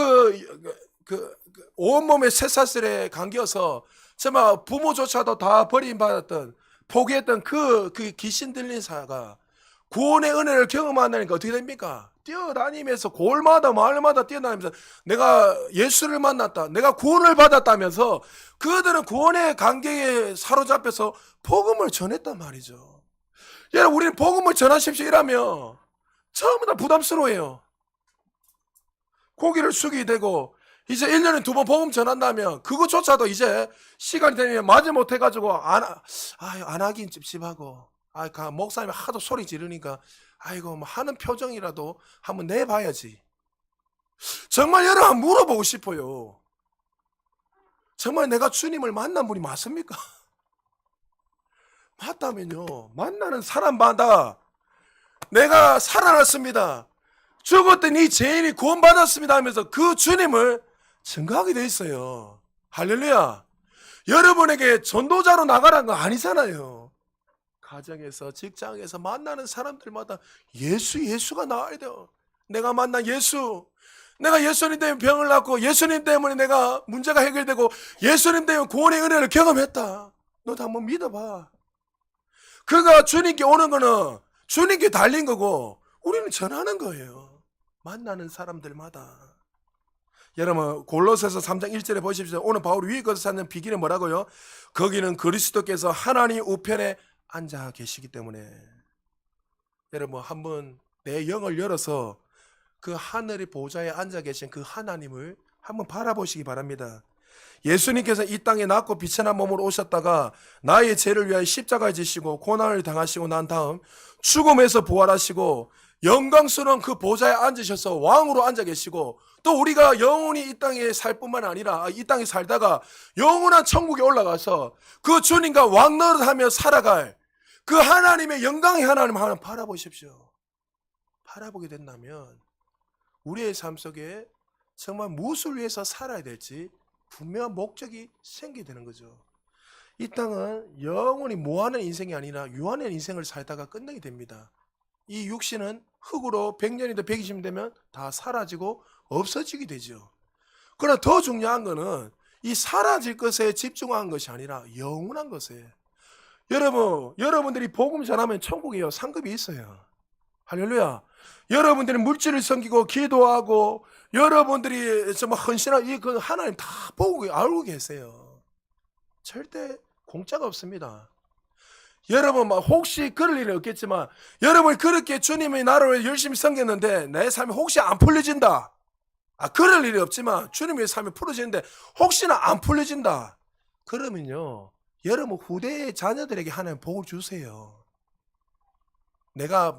온몸에 쇠사슬에 감겨서 정말 부모조차도 다 버림받았던 포기했던 그 귀신 들린 사가 구원의 은혜를 경험한다니까 어떻게 됩니까? 뛰어다니면서 골마다 마을마다 뛰어다니면서 내가 예수를 만났다, 내가 구원을 받았다면서 그들은 구원의 관계에 사로잡혀서 복음을 전했단 말이죠. 여러분, 우리는 복음을 전하십시오 이라면 전부 다 부담스러워요. 고개를 숙이게 되고 이제 1년에 2번 복음 전한다면 그것조차도 이제 시간이 되면 마지 못해가지고 안 하긴 찝찝하고 목사님이 하도 소리 지르니까 아이고 뭐 하는 표정이라도 한번 내봐야지. 정말 여러분 물어보고 싶어요. 정말 내가 주님을 만난 분이 맞습니까? 맞다면요, 만나는 사람마다 내가 살아났습니다, 죽었던 이 죄인이 구원받았습니다 하면서 그 주님을 증거하게 돼 있어요. 할렐루야. 여러분에게 전도자로 나가라는 거 아니잖아요. 가정에서 직장에서 만나는 사람들마다 예수가 나와야 돼요. 내가 만난 예수, 내가 예수님 때문에 병을 낫고 예수님 때문에 내가 문제가 해결되고 예수님 때문에 구원의 은혜를 경험했다. 너도 한번 믿어봐. 그가 주님께 오는 거는 주님께 달린 거고 우리는 전하는 거예요. 만나는 사람들마다. 여러분, 골로새서 3장 1절에 보십시오. 오늘 바울이 위에 것을 찾는 비결이 뭐라고요? 거기는 그리스도께서 하나님 우편에 앉아 계시기 때문에. 여러분, 한번 내 영을 열어서 그 하늘의 보좌에 앉아 계신 그 하나님을 한번 바라보시기 바랍니다. 예수님께서 이 땅에 낮고 비천한 몸으로 오셨다가 나의 죄를 위하여 십자가에 지시고 고난을 당하시고 난 다음 죽음에서 부활하시고 영광스러운 그 보좌에 앉으셔서 왕으로 앉아 계시고 또 우리가 영원히 이 땅에 살 뿐만 아니라 이 땅에 살다가 영원한 천국에 올라가서 그 주님과 왕노릇하며 살아갈 그 하나님의 영광의 하나님을 한번 바라보십시오. 바라보게 된다면 우리의 삶 속에 정말 무엇을 위해서 살아야 될지 분명한 목적이 생기게 되는 거죠. 이 땅은 영원히 무한한 인생이 아니라 유한한 인생을 살다가 끝내게 됩니다. 이 육신은 흙으로 100년이든 120년 되면 다 사라지고 없어지게 되죠. 그러나 더 중요한 것은 이 사라질 것에 집중한 것이 아니라 영원한 것에. 여러분들이 복음 전하면 천국이에요. 상급이 있어요. 할렐루야. 여러분들이 물질을 섬기고 기도하고 여러분들이 정말 헌신하고 그 하나님 다 보고 알고 계세요. 절대 공짜가 없습니다. 여러분 혹시 그럴 일은 없겠지만 여러분이 그렇게 주님의 나라를 열심히 섬겼는데 내 삶이 혹시 안 풀려진다. 그럴 일이 없지만 주님의 삶이 풀어지는데 혹시나 안 풀려진다. 그러면요, 여러분 후대의 자녀들에게 하나님 복을 주세요. 내가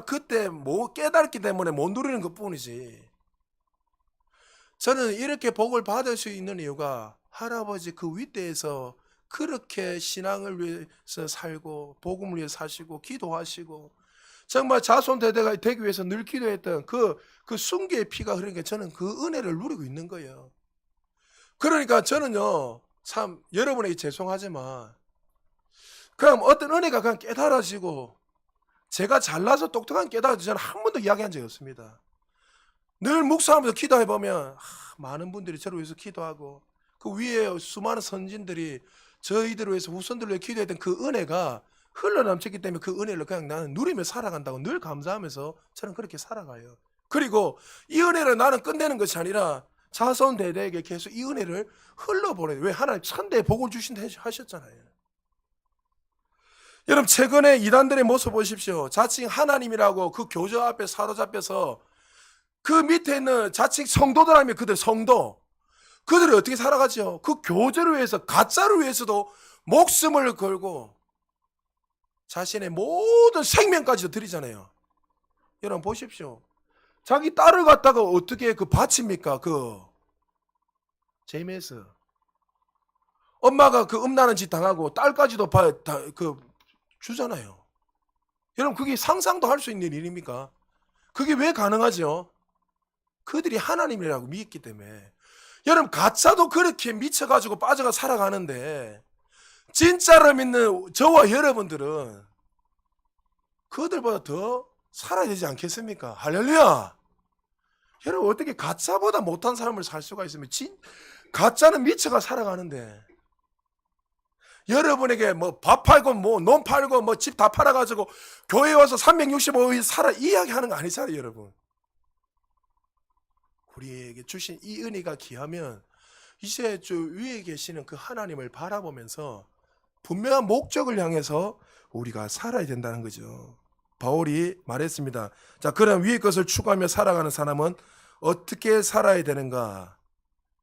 그때 깨달았기 때문에 못 누리는 것 뿐이지. 저는 이렇게 복을 받을 수 있는 이유가 할아버지 그 윗대에서 그렇게 신앙을 위해서 살고 복음을 위해서 사시고 기도하시고 정말 자손대대가 되기 위해서 늘 기도했던 그 순교의 피가 흐르니까 저는 그 은혜를 누리고 있는 거예요. 그러니까 저는요, 참 여러분에게 죄송하지만 그럼 어떤 은혜가 그냥 깨달아지고 제가 잘나서 똑똑한 깨달아서 저는 한 번도 이야기한 적이 없습니다. 늘 묵상하면서 기도해보면 많은 분들이 저를 위해서 기도하고 그 위에 수많은 선진들이 저희들을 위해서 후손들을 위해 기도했던 그 은혜가 흘러넘쳤기 때문에 그 은혜를 그냥 나는 누리며 살아간다고 늘 감사하면서 저는 그렇게 살아가요. 그리고 이 은혜를 나는 끝내는 것이 아니라 자손 대대에게 계속 이 은혜를 흘러보내요. 왜? 하나님 천대에 복을 주신다 하셨잖아요. 여러분 최근에 이단들의 모습 보십시오. 자칭 하나님이라고 그 교저 앞에 사로잡혀서 그 밑에 있는 자칭 성도들 아니면 그들 성도, 그들이 어떻게 살아가죠? 그 교제를 위해서, 가짜를 위해서도 목숨을 걸고 자신의 모든 생명까지도 드리잖아요. 여러분 보십시오. 자기 딸을 갖다가 어떻게 그 바칩니까? 그 JMS 엄마가 그 음란한 짓 당하고 딸까지도 주잖아요. 여러분 그게 상상도 할 수 있는 일입니까? 그게 왜 가능하죠? 그들이 하나님이라고 믿기 때문에. 여러분 가짜도 그렇게 미쳐가지고 빠져가 살아가는데 진짜로 믿는 저와 여러분들은 그들보다 더 살아야 되지 않겠습니까? 할렐루야. 여러분 어떻게 가짜보다 못한 사람을 살 수가 있으면 가짜는 미쳐가 살아가는데 여러분에게 뭐 밥 팔고 뭐 논 팔고 뭐 집 다 팔아가지고 교회 와서 365일 살아 이야기하는 거 아니잖아요. 여러분 우리에게 주신 이 은혜가 귀하면 이제 저 위에 계시는 그 하나님을 바라보면서 분명한 목적을 향해서 우리가 살아야 된다는 거죠. 바울이 말했습니다. 자, 그럼 위의 것을 추구하며 살아가는 사람은 어떻게 살아야 되는가?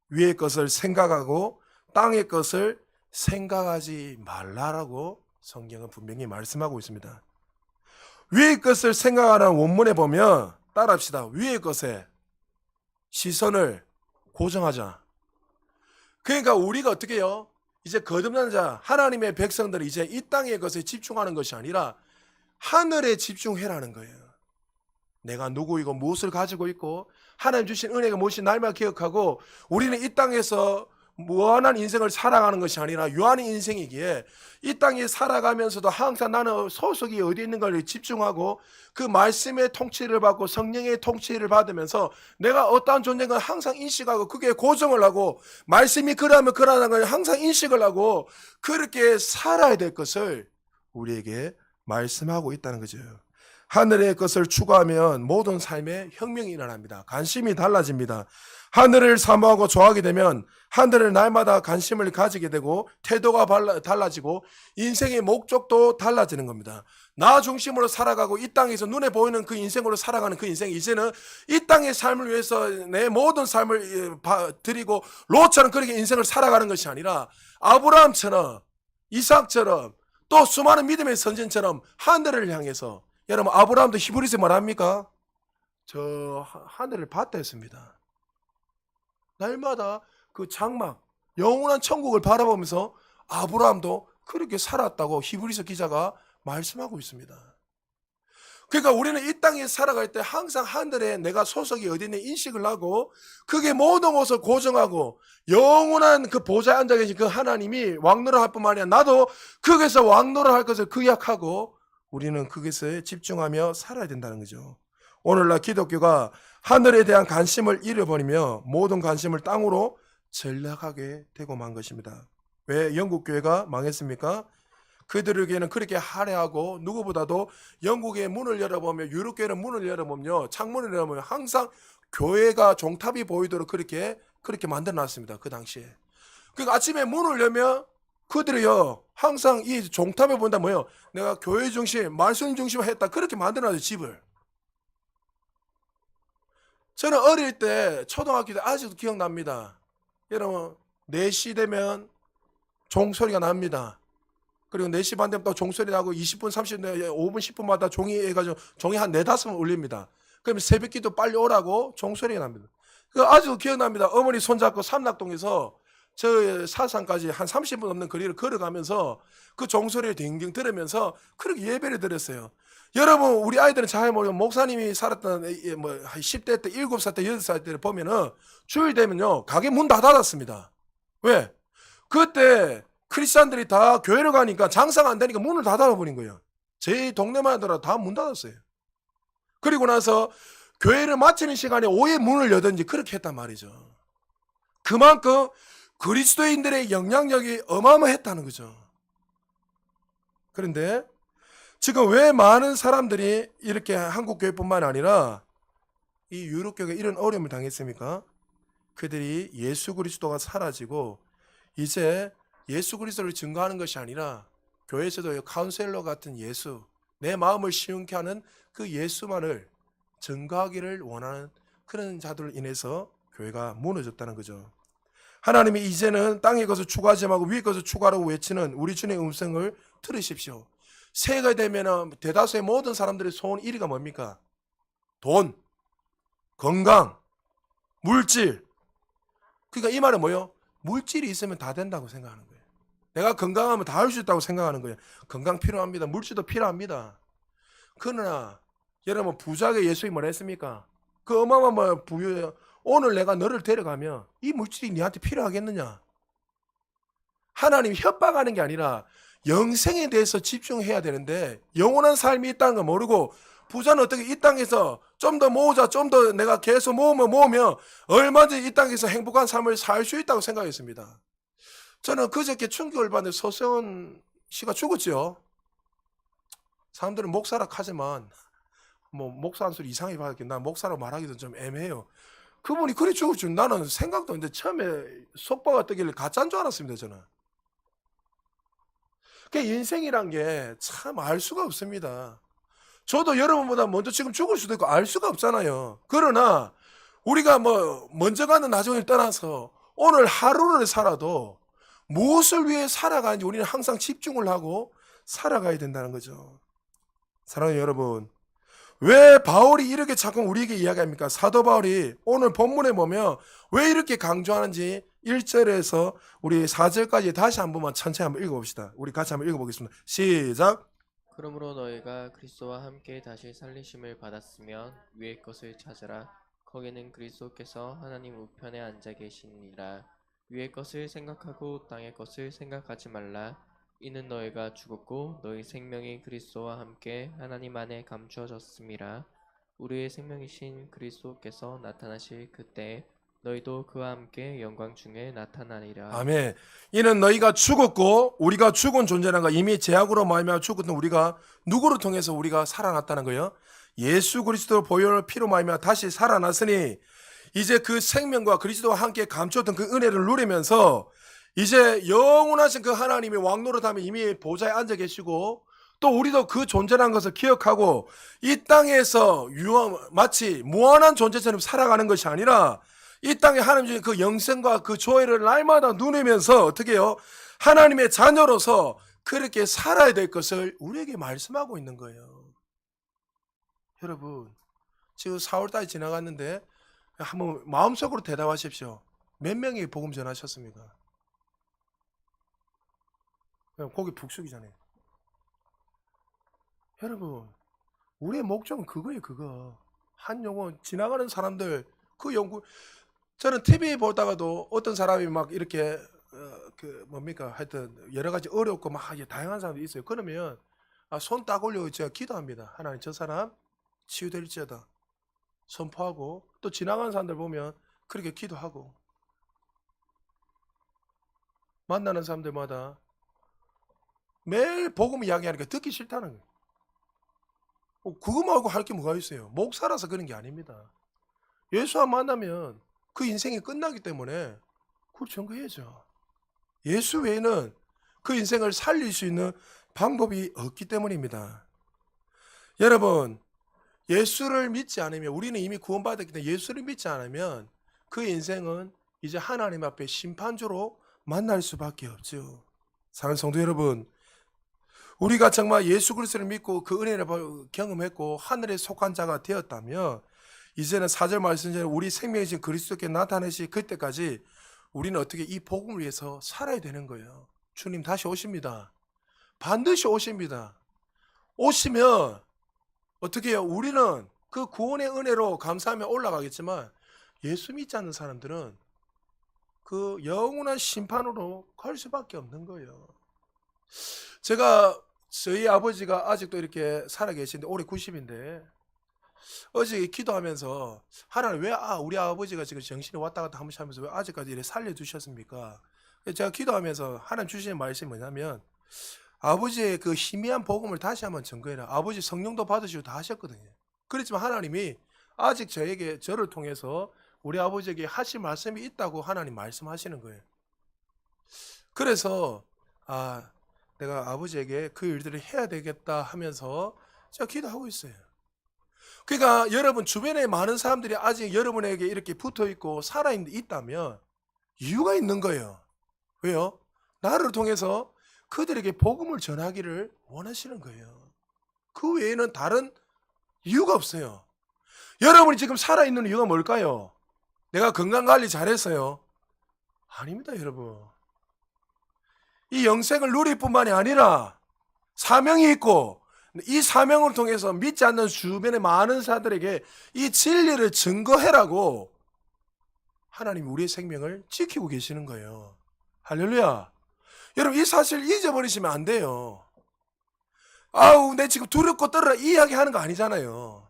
위의 것을 생각하고 땅의 것을 생각하지 말라라고 성경은 분명히 말씀하고 있습니다. 위의 것을 생각하는 원문에 보면 따라합시다. 위의 것에 시선을 고정하자. 그러니까 우리가 어떻게 해요? 이제 거듭난 자 하나님의 백성들이 이제 이 땅의 것에 집중하는 것이 아니라 하늘에 집중해라는 거예요. 내가 누구이고 무엇을 가지고 있고 하나님 주신 은혜가 무엇이 날마다 기억하고 우리는 이 땅에서 무한한 인생을 살아가는 것이 아니라 유한한 인생이기에 이 땅에 살아가면서도 항상 나는 소속이 어디 있는 걸 집중하고 그 말씀의 통치를 받고 성령의 통치를 받으면서 내가 어떠한 존재인가 항상 인식하고 그게 고정을 하고 말씀이 그러면 그러는 걸 항상 인식을 하고 그렇게 살아야 될 것을 우리에게 말씀하고 있다는 거죠. 하늘의 것을 추구하면 모든 삶에 혁명이 일어납니다. 관심이 달라집니다. 하늘을 사모하고 좋아하게 되면 하늘을 날마다 관심을 가지게 되고 태도가 달라지고 인생의 목적도 달라지는 겁니다. 나 중심으로 살아가고 이 땅에서 눈에 보이는 그 인생으로 살아가는 그 인생, 이제는 이 땅의 삶을 위해서 내 모든 삶을 드리고 롯처럼 그렇게 인생을 살아가는 것이 아니라 아브라함처럼 이삭처럼 또 수많은 믿음의 선진처럼 하늘을 향해서, 여러분 아브라함도 히브리서 말합니까? 저 하늘을 봤다 했습니다. 날마다 그 장막 영원한 천국을 바라보면서 아브라함도 그렇게 살았다고 히브리서 기자가 말씀하고 있습니다. 그러니까 우리는 이 땅에 살아갈 때 항상 하늘에 내가 소속이 어디 있는 인식을 하고 그게 모든 것을 고정하고 영원한 그 보좌에 앉아 계신 그 하나님이 왕노릇할 뿐만 아니라 나도 거기서 왕노릇할 것을 기약하고 우리는 거기서 집중하며 살아야 된다는 거죠. 오늘날 기독교가 하늘에 대한 관심을 잃어버리며 모든 관심을 땅으로 전락하게 되고 만 것입니다. 왜 영국 교회가 망했습니까? 그들에게는 그렇게 화려하고 누구보다도 영국의 문을 열어보며 유럽 교회는 문을 열어보며 창문을 열어보며 항상 교회가 종탑이 보이도록 그렇게 만들어놨습니다. 그 당시에. 그러니까 아침에 문을 열면 그들이요 항상 이 종탑에 본다 뭐요? 내가 교회 중심, 말씀 중심으로 했다 그렇게 만들어놨어요. 집을. 저는 어릴 때 초등학교 때 아직도 기억납니다. 여러분 4시 되면 종소리가 납니다. 그리고 4시 반 되면 또 종소리 나고 20분, 30분, 5분, 10분마다 종이 해가지고 종이 한 4-5번 울립니다. 그러면 새벽기도 빨리 오라고 종소리가 납니다. 아직도 기억납니다. 어머니 손잡고 삼락동에서 저 사상까지 한 30분 넘는 거리를 걸어가면서 그 종소리를 댕댕 들으면서 그렇게 예배를 드렸어요. 여러분 우리 아이들은 잘 모르고 목사님이 살았던 뭐 10대 때 7살 때 8살 때를 보면은 주일 되면요 가게 문 다 닫았습니다. 왜? 그때 크리스찬들이 다 교회를 가니까 장사가 안 되니까 문을 다 닫아버린 거예요. 제 동네만 하더라도 다 문 닫았어요. 그리고 나서 교회를 마치는 시간에 오후에 문을 여든지 그렇게 했단 말이죠. 그만큼 그리스도인들의 영향력이 어마어마했다는 거죠. 그런데 지금 왜 많은 사람들이 이렇게 한국 교회뿐만 아니라 이 유럽 교회가 이런 어려움을 당했습니까? 그들이 예수 그리스도가 사라지고 이제 예수 그리스도를 증거하는 것이 아니라 교회에서도 카운셀러 같은 예수, 내 마음을 시원케 하는 그 예수만을 증거하기를 원하는 그런 자들로 인해서 교회가 무너졌다는 거죠. 하나님이 이제는 땅의 것을 추구하지 말고 위의 것을 추구하라고 외치는 우리 주님의 음성을 들으십시오. 새해가 되면 대다수의 모든 사람들의 소원 1위가 뭡니까? 돈, 건강, 물질. 그러니까 이 말은 뭐예요? 물질이 있으면 다 된다고 생각하는 거예요. 내가 건강하면 다 할 수 있다고 생각하는 거예요. 건강 필요합니다. 물질도 필요합니다. 그러나 여러분 부자에게 예수님이 뭐라 했습니까? 그 어마어마한 부유예요. 오늘 내가 너를 데려가면 이 물질이 네한테 필요하겠느냐? 하나님이 협박하는 게 아니라 영생에 대해서 집중해야 되는데 영원한 삶이 있다는 걸 모르고 부자는 어떻게 이 땅에서 좀 더 모으자, 좀 더 내가 계속 모으면 얼마든지 이 땅에서 행복한 삶을 살 수 있다고 생각했습니다. 저는 그저께 충격을 받는 서세원 씨가 죽었죠. 사람들은 목사라 하지만 뭐 목사 한 소리 이상하게 받았긴 난 목사라고 말하기도 좀 애매해요. 그분이 그리 죽을 줄 나는 생각도 했는데 처음에 속보가 뜨길래 가짜인 줄 알았습니다. 저는. 그 인생이란 게 참 알 수가 없습니다. 저도 여러분보다 먼저 지금 죽을 수도 있고 알 수가 없잖아요. 그러나 우리가 뭐 먼저 가는 나중을 떠나서 오늘 하루를 살아도 무엇을 위해 살아가는지 우리는 항상 집중을 하고 살아가야 된다는 거죠. 사랑하는 여러분, 왜 바울이 이렇게 자꾸 우리에게 이야기합니까? 사도 바울이 오늘 본문에 보면 왜 이렇게 강조하는지 1절에서 우리 4절까지 다시 한 번만 천천히 한번 읽어봅시다. 우리 같이 한번 읽어보겠습니다. 시작. 그러므로 너희가 그리스도와 함께 다시 살리심을 받았으면 위의 것을 찾으라. 거기는 그리스도께서 하나님 우편에 앉아 계시니라. 위의 것을 생각하고 땅의 것을 생각하지 말라. 이는 너희가 죽었고 너희 생명이 그리스도와 함께 하나님 안에 감추어졌음이라. 우리의 생명이신 그리스도께서 나타나실 그때 너희도 그와 함께 영광 중에 나타나리라. 아멘. 이는 너희가 죽었고 우리가 죽은 존재라는 거 이미 죄악으로 말미암아 죽었던 우리가 누구를 통해서 우리가 살아났다는 거예요? 예수 그리스도 보혈 피로 말미암아 다시 살아났으니 이제 그 생명과 그리스도와 함께 감추었던 그 은혜를 누리면서 이제 영원하신 그 하나님의 왕노릇하며 이미 보좌에 앉아 계시고 또 우리도 그 존재라는 것을 기억하고 이 땅에서 마치 무한한 존재처럼 살아가는 것이 아니라 이 땅에 하나님 주신 그 영생과 그 조회를 날마다 누리면서 어떻게 해요? 하나님의 자녀로서 그렇게 살아야 될 것을 우리에게 말씀하고 있는 거예요. 여러분 지금 4월달이 지나갔는데 한번 마음속으로 대답하십시오. 몇 명이 복음 전하셨습니까? 고개 푹 숙이잖아요. 여러분 우리의 목적은 그거예요. 그거 한 영혼 지나가는 사람들 그 연구 저는 TV 보다가도 어떤 사람이 막 이렇게 그 뭡니까 하여튼 여러 가지 어렵고 막 다양한 사람들이 있어요. 그러면 손 딱 올려 제가 기도합니다. 하나님 저 사람 치유될지어다 선포하고 또 지나가는 사람들 보면 그렇게 기도하고 만나는 사람들마다 매일 복음 이야기하니까 듣기 싫다는 거예요. 그거 말고 할 게 뭐가 있어요? 목사라서 그런 게 아닙니다. 예수와 만나면 그 인생이 끝나기 때문에 그걸 증거해야죠. 예수 외에는 그 인생을 살릴 수 있는 방법이 없기 때문입니다. 여러분 예수를 믿지 않으면 우리는 이미 구원받았기 때문에 예수를 믿지 않으면 그 인생은 이제 하나님 앞에 심판주로 만날 수밖에 없죠. 사랑하는 성도 여러분 우리가 정말 예수 그리스도를 믿고 그 은혜를 경험했고 하늘에 속한 자가 되었다면 이제는 4절 말씀처럼 우리 생명이신 그리스도께 나타내실 그때까지 우리는 어떻게 이 복음을 위해서 살아야 되는 거예요. 주님 다시 오십니다. 반드시 오십니다. 오시면 어떻게 해요? 우리는 그 구원의 은혜로 감사하며 올라가겠지만 예수 믿지 않는 사람들은 그 영원한 심판으로 갈 수밖에 없는 거예요. 제가 저희 아버지가 아직도 이렇게 살아계신데 올해 90인데 어제 기도하면서 하나님 왜 우리 아버지가 지금 정신이 왔다 갔다 한 번씩 하면서 왜 아직까지 이렇게 살려주셨습니까? 제가 기도하면서 하나님 주시는 말씀이 뭐냐면 아버지의 그 희미한 복음을 다시 한번 증거해라. 아버지 성령도 받으시고 다 하셨거든요. 그렇지만 하나님이 아직 저를 통해서 우리 아버지에게 하실 말씀이 있다고 하나님 말씀하시는 거예요. 그래서 내가 아버지에게 그 일들을 해야 되겠다 하면서 제가 기도하고 있어요. 그러니까 여러분 주변에 많은 사람들이 아직 여러분에게 이렇게 붙어있고 살아있다면 이유가 있는 거예요. 왜요? 나를 통해서 그들에게 복음을 전하기를 원하시는 거예요. 그 외에는 다른 이유가 없어요. 여러분이 지금 살아있는 이유가 뭘까요? 내가 건강관리 잘했어요? 아닙니다, 여러분. 이 영생을 누릴 뿐만이 아니라 사명이 있고 이 사명을 통해서 믿지 않는 주변의 많은 사람들에게 이 진리를 증거해라고 하나님이 우리의 생명을 지키고 계시는 거예요. 할렐루야. 여러분 이 사실 잊어버리시면 안 돼요. 내 지금 두렵고 떨어라 이 이야기 하는 거 아니잖아요.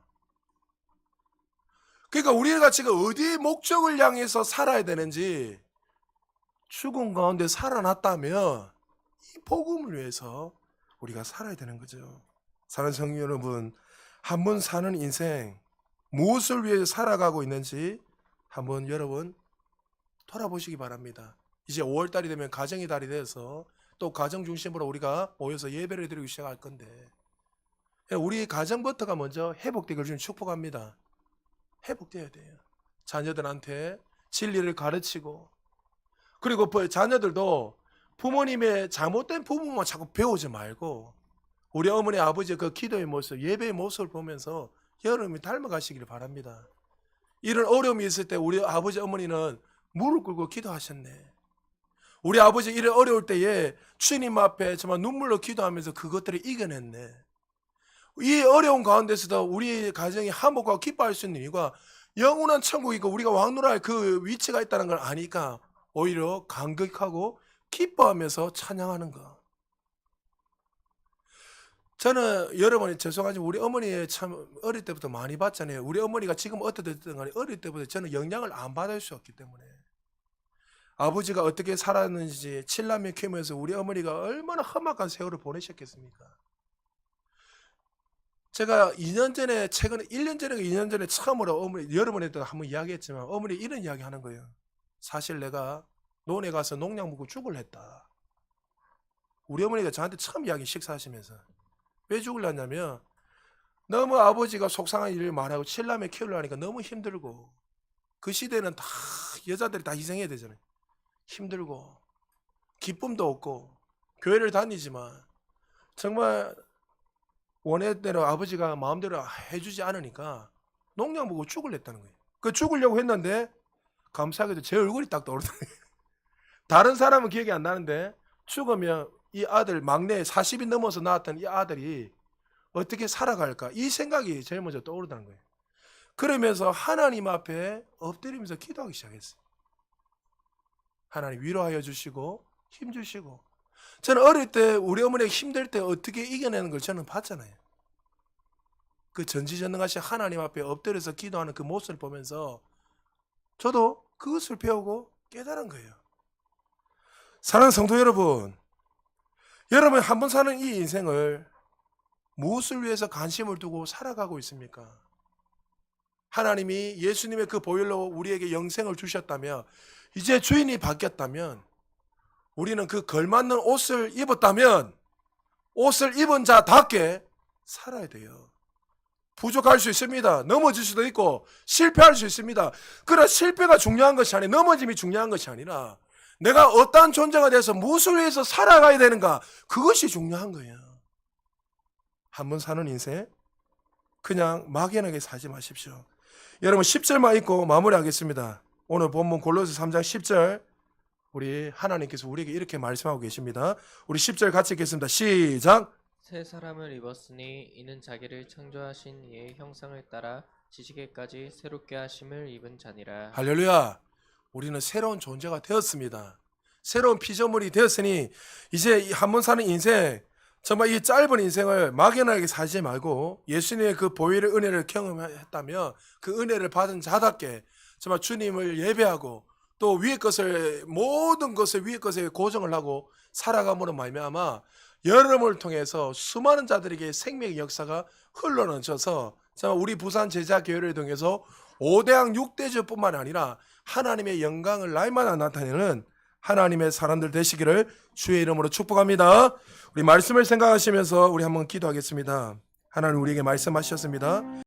그러니까 우리가 지금 어디에 목적을 향해서 살아야 되는지 죽음 가운데 살아났다면 이 복음을 위해서 우리가 살아야 되는 거죠. 사랑하는 성도 여러분, 한 번 사는 인생 무엇을 위해 살아가고 있는지 한번 여러분 돌아보시기 바랍니다. 이제 5월달이 되면 가정의 달이 돼서 또 가정 중심으로 우리가 모여서 예배를 드리기 시작할 건데 우리 가정부터가 먼저 회복되기를 좀 축복합니다. 회복돼야 돼요. 자녀들한테 진리를 가르치고 그리고 자녀들도 부모님의 잘못된 부분만 자꾸 배우지 말고 우리 어머니 아버지의 그 기도의 모습 예배의 모습을 보면서 여러분이 닮아가시기를 바랍니다. 이런 어려움이 있을 때 우리 아버지 어머니는 무릎 꿇고 기도하셨네. 우리 아버지 이런 어려울 때에 주님 앞에 정말 눈물로 기도하면서 그것들을 이겨냈네. 이 어려운 가운데서도 우리 가정이 화목하고 기뻐할 수 있는 이유가 영원한 천국이고 우리가 왕노라의 그 위치가 있다는 걸 아니까 오히려 감격하고 기뻐하면서 찬양하는 거. 저는 여러분이 죄송하지만 우리 어머니 참 어릴 때부터 많이 봤잖아요. 우리 어머니가 지금 어떻게 됐든 간에 어릴 때부터 저는 영향을 안 받을 수 없기 때문에 아버지가 어떻게 살았는지 칠남매 키우면서 우리 어머니가 얼마나 험악한 세월을 보내셨겠습니까? 제가 2년 전에 최근에 1년 전에 2년 전에 처음으로 어머니 여러분에도 한번 이야기했지만 어머니 이런 이야기 하는 거예요. 사실 내가 논에 가서 농약 먹고 죽을 했다. 우리 어머니가 저한테 처음 이야기 식사하시면서 왜 죽을랬냐면 너무 아버지가 속상한 일을 말하고 칠남매 키우려니까 너무 힘들고 그 시대는 다 여자들이 다 희생해야 되잖아요. 힘들고 기쁨도 없고 교회를 다니지만 정말 원했대로 아버지가 마음대로 해주지 않으니까 농약 먹고 죽을랬다는 거예요. 그 죽으려고 했는데 감사하게도 제 얼굴이 딱 떠오르더라고요. 다른 사람은 기억이 안 나는데 죽으면 이 아들 막내 40이 넘어서 낳았던 이 아들이 어떻게 살아갈까 이 생각이 제일 먼저 떠오르다는 거예요. 그러면서 하나님 앞에 엎드리면서 기도하기 시작했어요. 하나님 위로하여 주시고 힘 주시고 저는 어릴 때 우리 어머니가 힘들 때 어떻게 이겨내는 걸 저는 봤잖아요. 그 전지전능하신 하나님 앞에 엎드려서 기도하는 그 모습을 보면서 저도 그것을 배우고 깨달은 거예요. 사랑하는 성도 여러분, 여러분 한 번 사는 이 인생을 무엇을 위해서 관심을 두고 살아가고 있습니까? 하나님이 예수님의 그 보혈로 우리에게 영생을 주셨다며 이제 주인이 바뀌었다면 우리는 그 걸맞는 옷을 입었다면 옷을 입은 자답게 살아야 돼요. 부족할 수 있습니다. 넘어질 수도 있고 실패할 수 있습니다. 그러나 실패가 중요한 것이 아니라 넘어짐이 중요한 것이 아니라 내가 어떠한 존재가 돼서 무엇을 위해서 살아가야 되는가 그것이 중요한 거예요. 한 번 사는 인생 그냥 막연하게 살지 마십시오. 여러분 10절만 읽고 마무리하겠습니다. 오늘 본문 골로새 3장 10절 우리 하나님께서 우리에게 이렇게 말씀하고 계십니다. 우리 10절 같이 읽겠습니다. 시작. 새 사람을 입었으니 이는 자기를 창조하신 이의 형상을 따라 지식에까지 새롭게 하심을 입은 자니라. 할렐루야. 우리는 새로운 존재가 되었습니다. 새로운 피조물이 되었으니 이제 한 번 사는 인생 정말 이 짧은 인생을 막연하게 살지 말고 예수님의 그 보혈의 은혜를 경험했다면 그 은혜를 받은 자답게 정말 주님을 예배하고 또 위의 것을 모든 것을 위의 것에 고정을 하고 살아감으로 말미암아 여러분을 통해서 수많은 자들에게 생명의 역사가 흘러넘쳐서 우리 부산 제자교회를 통해서 5대양 6대주뿐만 아니라 하나님의 영광을 날마다 나타내는 하나님의 사람들 되시기를 주의 이름으로 축복합니다. 우리 말씀을 생각하시면서 우리 한번 기도하겠습니다. 하나님 우리에게 말씀하셨습니다.